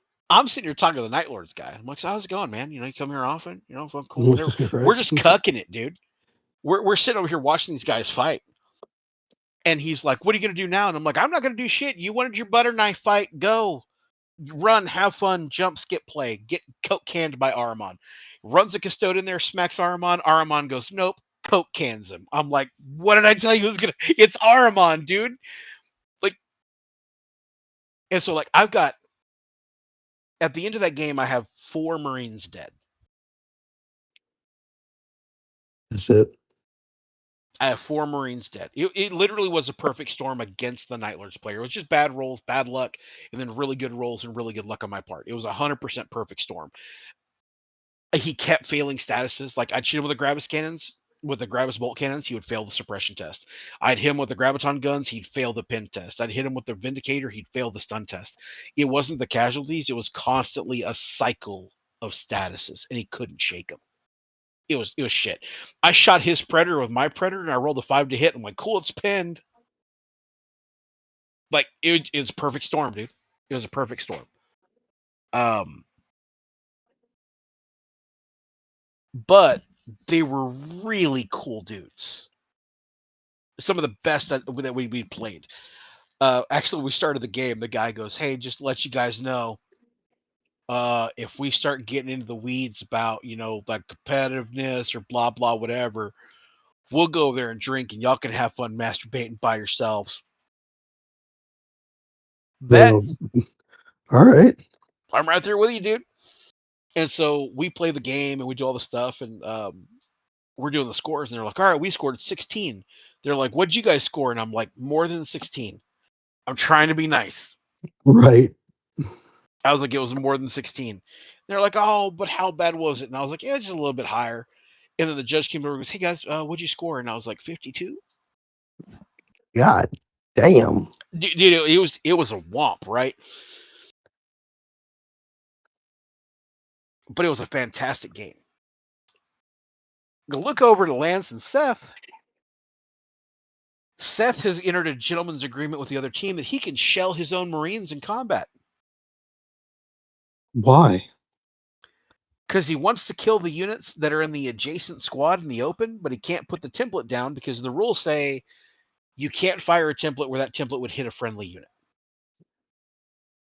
sitting here talking to the Night Lords guy. I'm like, so how's it going, man? You know, you come here often? You know, if I'm cool. Right. We're just cucking it, dude. We're sitting over here watching these guys fight. And he's like, what are you going to do now? And I'm like, I'm not going to do shit. You wanted your butter knife fight. Go. Run, have fun, jump, skip, play. Get Coke canned by Ahriman. Runs a Custode in there, smacks Ahriman. Ahriman goes, nope. Coke cans him. I'm like, what did I tell you? It's Ahriman, dude. Like, and so like I've got, at the end of that game, I have 4 Marines dead. That's it. I have 4 Marines dead. It literally was a perfect storm against the Night Lords player. It was just bad rolls, bad luck, and then really good rolls and really good luck on my part. It was 100% perfect storm. He kept failing statuses. Like I'd shoot him with the Gravis cannons, with the Gravis bolt cannons, he would fail the suppression test. I'd hit him with the Graviton guns, he'd fail the pin test. I'd hit him with the Vindicator, he'd fail the stun test. It wasn't the casualties, it was constantly a cycle of statuses, and he couldn't shake them. It was shit. I shot his Predator with my Predator, and I rolled a 5 to hit. I'm like, cool, it's pinned. Like it's perfect storm, dude. It was a perfect storm. But they were really cool dudes. Some of the best that we played. Actually, we started the game. The guy goes, "Hey, just to let you guys know, if we start getting into the weeds about, you know, like competitiveness or blah blah whatever, we'll go there and drink, and y'all can have fun masturbating by yourselves." Bet. Well, all right. I'm right there with you, dude. And so we play the game and we do all the stuff, and we're doing the scores, and they're like, all right, we scored 16. They're like, what'd you guys score? And I'm like, more than 16. I'm trying to be nice. Right. I was like, it was more than 16. They're like, oh, but how bad was it? And I was like, yeah, just a little bit higher. And then the judge came over and goes, hey guys, what'd you score? And I was like, 52. God damn. Dude, it was a womp, right? But it was a fantastic game. Look over to Lance and Seth. Seth has entered a gentleman's agreement with the other team that he can shell his own Marines in combat. Why? Because he wants to kill the units that are in the adjacent squad in the open, but he can't put the template down because the rules say you can't fire a template where that template would hit a friendly unit.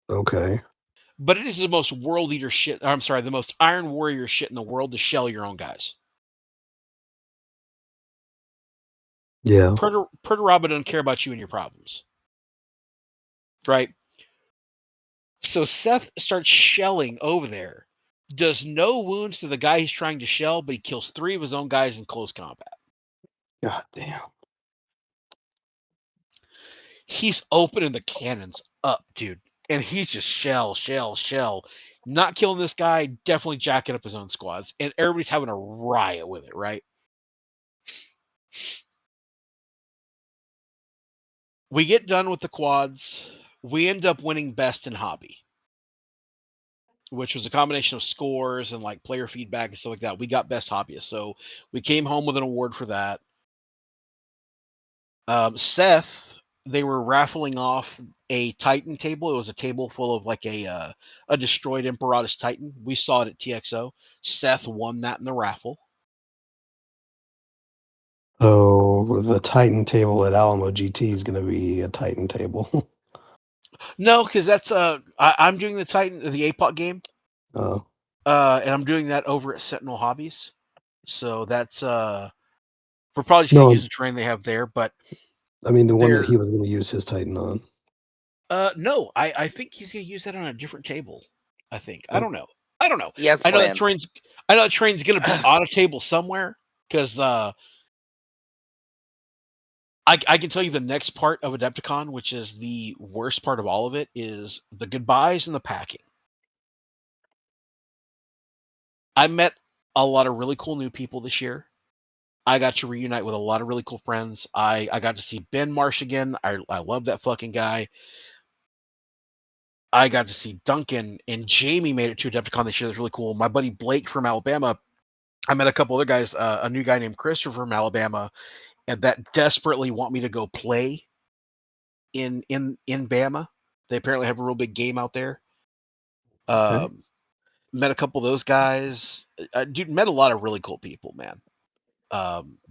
Okay. But it is the most world eater shit. I'm sorry, the most Iron Warrior shit in the world to shell your own guys. Yeah. Perturaba doesn't care about you and your problems. Right? So Seth starts shelling over there. Does no wounds to the guy he's trying to shell, but he kills 3 of his own guys in close combat. God damn. he's opening the cannons up, dude. And he's just shell. Not killing this guy, definitely jacking up his own squads. And everybody's having a riot with it, right? We get done with the quads. We end up winning best in hobby, which was a combination of scores and like player feedback and stuff like that. We got best hobbyist. So we came home with an award for that. Seth, they were raffling off a Titan table. It was a table full of like a destroyed Imperatus Titan. We saw it at TXO. Seth won that in the raffle. So the Titan table at Alamo GT is going to be a Titan table. No, because that's I'm doing the Titan, the APOC game. Oh. And I'm doing that over at Sentinel Hobbies. So that's we're probably just gonna use the terrain they have there, but I mean the one that he was going to use his Titan on. No, I think he's gonna use that on a different table. I think. I don't know. He has I know plans. that train's gonna be on a table somewhere because I can tell you the next part of Adepticon, which is the worst part of all of it, is the goodbyes and the packing. I met a lot of really cool new people this year. I got to reunite with a lot of really cool friends. I got to see Ben Marsh again. I love that fucking guy. I got to see Duncan and Jamie made it to Adepticon this year. That's really cool. My buddy Blake from Alabama. I met a couple other guys, a new guy named Christopher from Alabama, and that desperately want me to go play in Bama. They apparently have a real big game out there. Okay. Met a couple of those guys. Dude, met a lot of really cool people, man.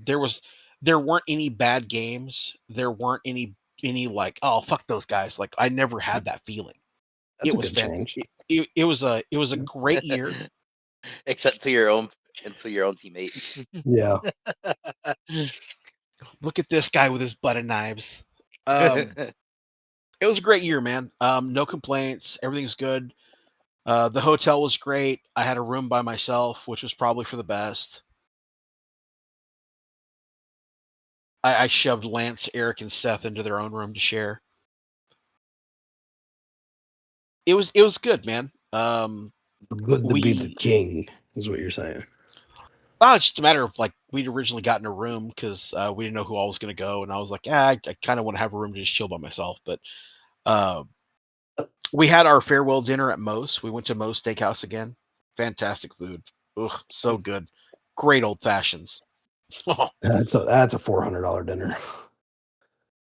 There weren't any bad games. There weren't any like, oh fuck those guys. Like I never had that feeling. That's It a was good change. it was a great year. Except to your own teammate. Yeah. Look at this guy with his butter knives. It was a great year, man. No complaints. Everything's good. The hotel was great. I had a room by myself, which was probably for the best. I shoved Lance, Eric, and Seth into their own room to share. It was good, man. Good to be the king is what you're saying. It's just a matter of like we'd originally gotten a room because we didn't know who all was going to go, and I was like, I kind of want to have a room to just chill by myself. But we had our farewell dinner at Moe's. We went to Moe's Steakhouse again. Fantastic food. Ugh, so good. Great old fashions. That's a $400 dinner.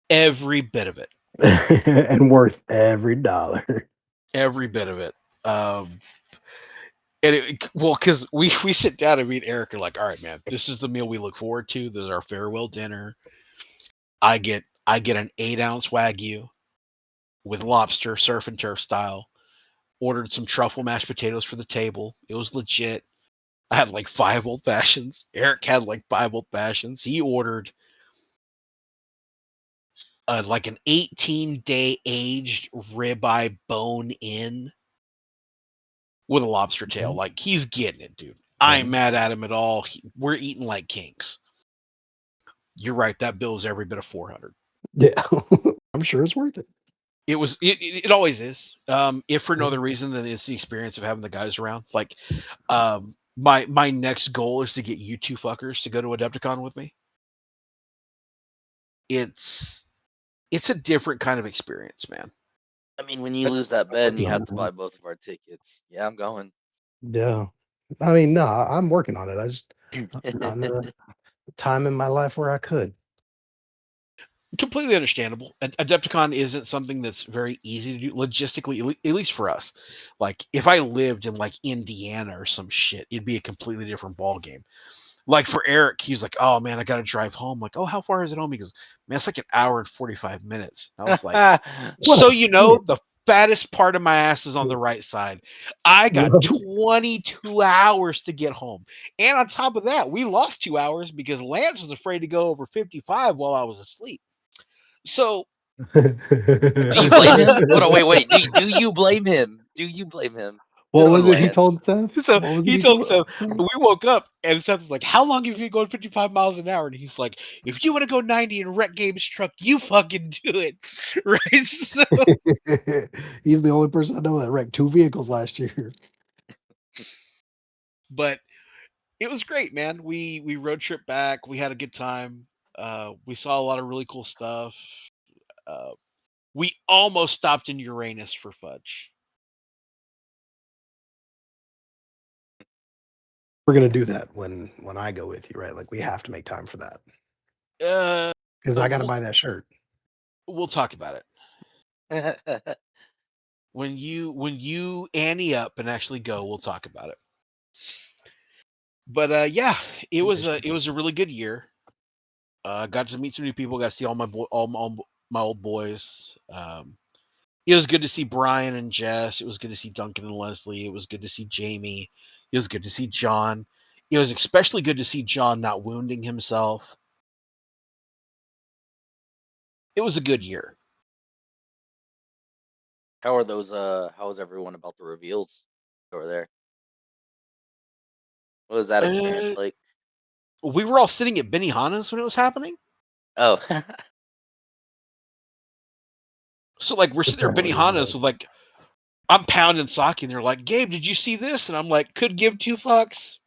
Every bit of it. And worth every dollar. Every bit of it. And because we sit down and me and Eric are like, all right, man, this is the meal we look forward to. This is our farewell dinner. I get an 8-ounce Wagyu with lobster, surf and turf style. Ordered some truffle mashed potatoes for the table. It was legit. I had like 5 old fashions. Eric had like 5 old fashions. He ordered like an 18-day aged ribeye bone in with a lobster tail. Like he's getting it, dude. I ain't mad at him at all. We're eating like kings. You're right. That bill is every bit of 400. Yeah, I'm sure it's worth it. It was. It always is. If for no other reason than it's the experience of having the guys around. Like, my next goal is to get you two fuckers to go to Adepticon with me. It's a different kind of experience, man. I mean, when you lose that bet and you have to buy both of our tickets, yeah, I'm going. Yeah, I mean, no, I'm working on it. I just I'm at a time in my life where I could. Completely understandable. Adepticon isn't something that's very easy to do logistically, at least for us. Like, if I lived in like Indiana or some shit, it'd be a completely different ball game. Like for Eric, he's like, "Oh man, I got to drive home." I'm like, "Oh, how far is it home?" He goes, "Man, it's like an hour and 45 minutes." I was like, "So you know, the fattest part of my ass is on the right side. I got 22 hours to get home, and on top of that, we lost 2 hours because Lance was afraid to go over 55 while I was asleep." So, do you blame him? Hold on, wait. Do you blame him? Do you blame him? What was it he told Seth? So What was it he he told told Seth, we woke up and Seth was like, how long have you been going 55 miles an hour? And he's like, if you want to go 90 and wreck Gabe's truck, you fucking do it. Right? So, He's the only person I know that wrecked 2 vehicles last year. but it was great, man. We road trip back. We had a good time. We saw a lot of really cool stuff. We almost stopped in Uranus for fudge. We're gonna do that when I go with you, right? Like we have to make time for that because I got to buy that shirt. We'll talk about it when you ante up and actually go. We'll talk about it. But yeah, it was a really good year. Got to meet some new people. Got to see all my old boys. It was good to see Brian and Jess. It was good to see Duncan and Leslie. It was good to see Jamie. It was good to see John. It was especially good to see John not wounding himself. It was a good year. How are those? How is everyone about the reveals over there? What was that experience like? We were all sitting at Benihana's when it was happening. Oh, So like we're sitting there at Benihana's with like I'm pounding sake and they're like, Gabe, did you see this? And I'm like, could give 2 fucks.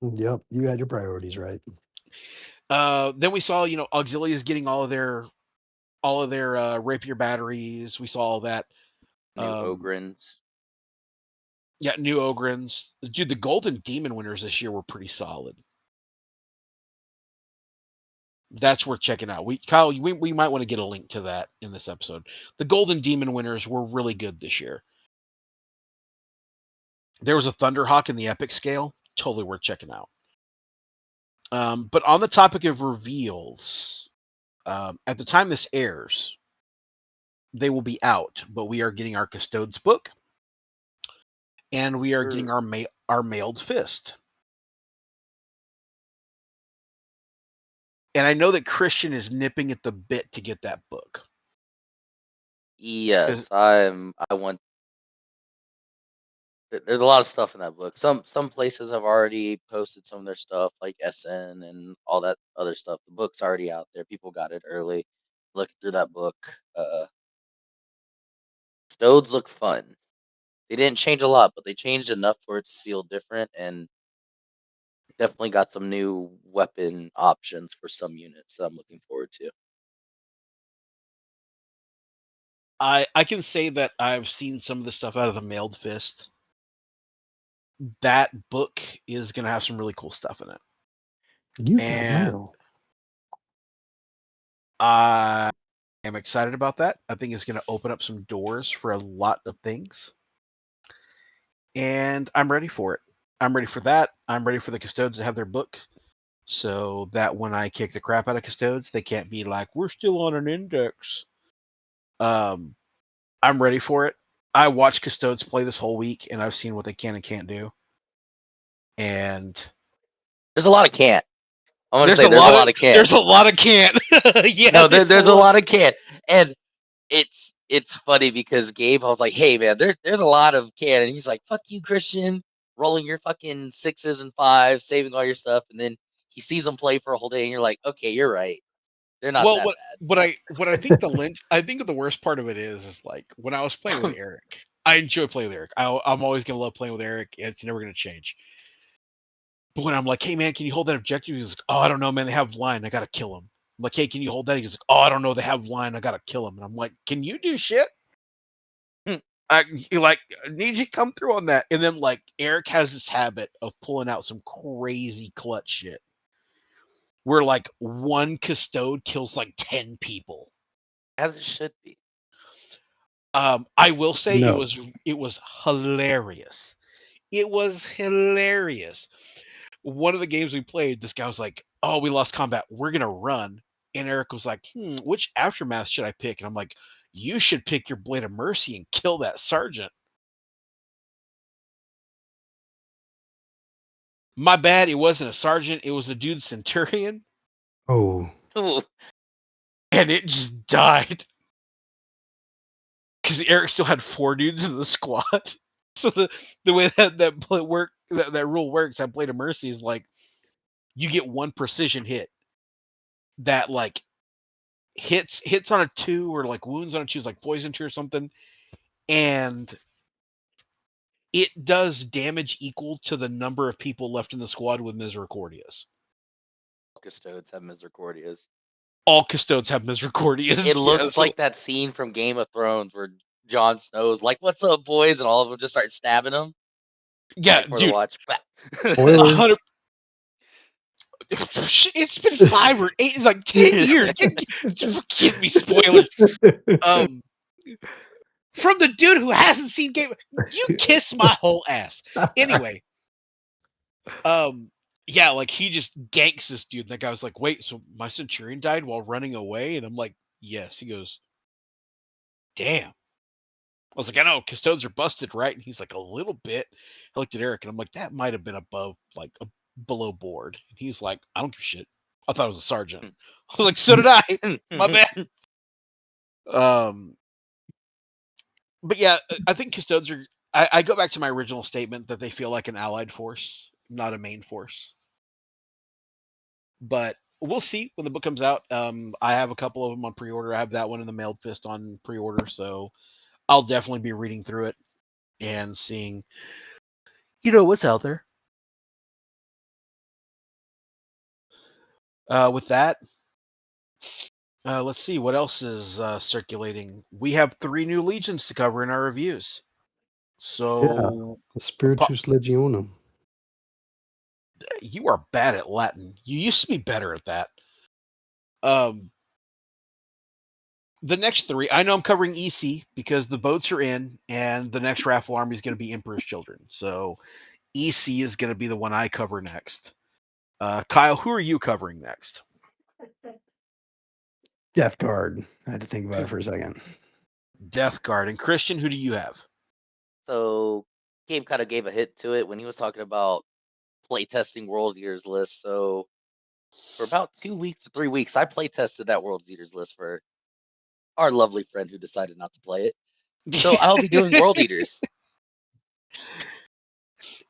Yep, you had your priorities right. Then we saw, Auxilia's getting all of their rapier batteries. We saw all that. new Ogrins. Yeah, new Ogrins. Dude, the Golden Demon winners this year were pretty solid. That's worth checking out. Kyle, we might want to get a link to that in this episode. The Golden Demon winners were really good this year. There was a Thunderhawk in the epic scale. Totally worth checking out. But on the topic of reveals, at the time this airs, they will be out, but we are getting our Custodes book, and we are getting our mailed fist. And I know that Christian is nipping at the bit to get that book. Yes, I want. There's a lot of stuff in that book. Some places have already posted some of their stuff, like SN and all that other stuff. The book's already out there. People got it early. Looking through that book. Stodes look fun. They didn't change a lot, but they changed enough for it to feel different, and definitely got some new weapon options for some units that I'm looking forward to. I can say that I've seen some of the stuff out of the mailed fist. That book is going to have some really cool stuff in it. You've got mail. I am excited about that. I think it's going to open up some doors for a lot of things. And I'm ready for it. I'm ready for that. I'm ready for the Custodes to have their book, so that when I kick the crap out of Custodes, they can't be like, we're still on an index. I'm ready for it. I watched Custodes play this whole week, and I've seen what they can and can't do. And there's a lot of can't. I'm gonna say there's a lot of can't. There's a lot of can't. Yeah. No, there's a lot of can't, and it's funny because Gabe, I was like, hey man, there's a lot of can, and he's like, fuck you, Christian, rolling your fucking 6s and 5s, saving all your stuff, and then he sees them play for a whole day, and you're like, okay, you're right. They're not that bad. What I think I think the worst part of it is like when I was playing with Eric, I enjoy playing with Eric. I'm always gonna love playing with Eric. It's never gonna change. But when I'm like, hey man, can you hold that objective? He's like, oh, I don't know, man. They have line. I gotta kill him. I'm like, hey, can you hold that? He's like, oh, I don't know. They have line. I gotta kill him. And I'm like, can you do shit? I need you to come through on that. And then like Eric has this habit of pulling out some crazy clutch shit, where like one custode kills like 10 people. As it should be. I will say it was hilarious. It was hilarious. One of the games we played, this guy was like, oh, we lost combat. We're going to run. And Eric was like, which aftermath should I pick? And I'm like, you should pick your Blade of Mercy and kill that sergeant. My bad. It wasn't a sergeant. It was a dude centurion. Oh. And it just died. Because Eric still had 4 dudes in the squad. So the way that rule works, I played a Mercy is like you get one precision hit that like hits on a 2 or like wounds on a 2 is like poison 2 or something, and it does damage equal to the number of people left in the squad with Misericordias. Custodes have Misericordias. All Custodes have Misericordias. It looks like that scene from Game of Thrones where Jon Snow's like, "What's up, boys?" and all of them just start stabbing him. Yeah, For dude. the watch. Spoilers. It's been 5 or 8, like 10 years. Give me spoilers. From the dude who hasn't seen Game, you kiss my whole ass. Anyway, yeah, like he just ganks this dude. And that guy was like, "Wait, so my Centurion died while running away?" And I'm like, "Yes." He goes, "Damn." I was like, "I know, Custodes are busted, right?" And he's like, "A little bit." I looked at Eric and I'm like, "That might have been above, like, below board." And he's like, "I don't give a shit. I thought it was a sergeant." I was like, "So did I." My bad. But yeah, I think Custodes are. I go back to my original statement that they feel like an allied force, not a main force. But we'll see when the book comes out. I have a couple of them on pre-order. I have that one in the Mailed Fist on pre-order, so I'll definitely be reading through it and seeing, what's out there. With that, let's see what else is circulating. We have 3 new legions to cover in our reviews. So, Spiritus Legionum. You are bad at Latin. You used to be better at that. The next 3, I know I'm covering EC because the boats are in, and the next raffle army is going to be Emperor's Children. So EC is going to be the one I cover next. Kyle, who are you covering next? Death Guard. I had to think about it for a second. Death Guard. And Christian, who do you have? So Gabe kind of gave a hit to it when he was talking about playtesting World Eaters list. So for about 2 weeks or 3 weeks, I playtested that World Eaters list for our lovely friend who decided not to play it. So I'll be doing World Eaters.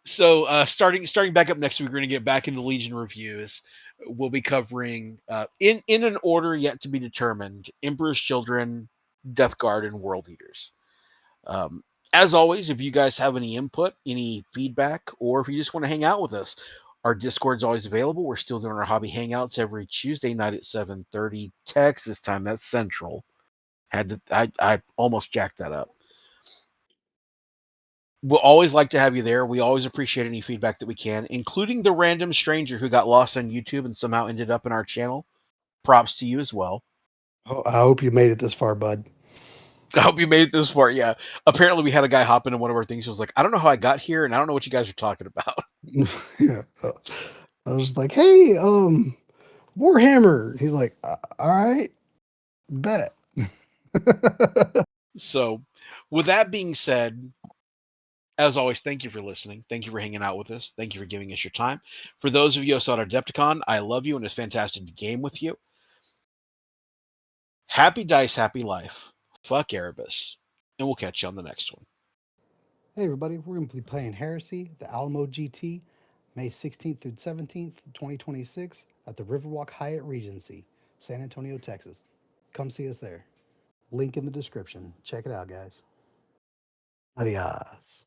So starting back up next week, we're going to get back into Legion reviews. We'll be covering in an order yet to be determined: Emperor's Children, Death Guard, and World Eaters. As always, if you guys have any input, any feedback, or if you just want to hang out with us, our Discord's always available. We're still doing our hobby hangouts every Tuesday night at 7:30 Texas time. That's Central. I almost jacked that up. We'll always like to have you there. We always appreciate any feedback that we can, including the random stranger who got lost on YouTube and somehow ended up in our channel. Props to you as well. Oh, I hope you made it this far, bud. I hope you made it this far. Yeah. Apparently, we had a guy hop into one of our things. He was like, "I don't know how I got here, and I don't know what you guys are talking about." Yeah. I was like, "Hey, Warhammer." He's like, "All right, bet." So, with that being said, as always, thank you for listening. Thank you for hanging out with us. Thank you for giving us your time. For those of you who saw our Adepticon, I love you and it's fantastic to game with you. Happy dice, happy life. Fuck Erebus. And we'll catch you on the next one. Hey, everybody. We're going to be playing Heresy, the Alamo GT, May 16th through 17th, 2026, at the Riverwalk Hyatt Regency, San Antonio, Texas. Come see us there. Link in the description. Check it out, guys. Adios.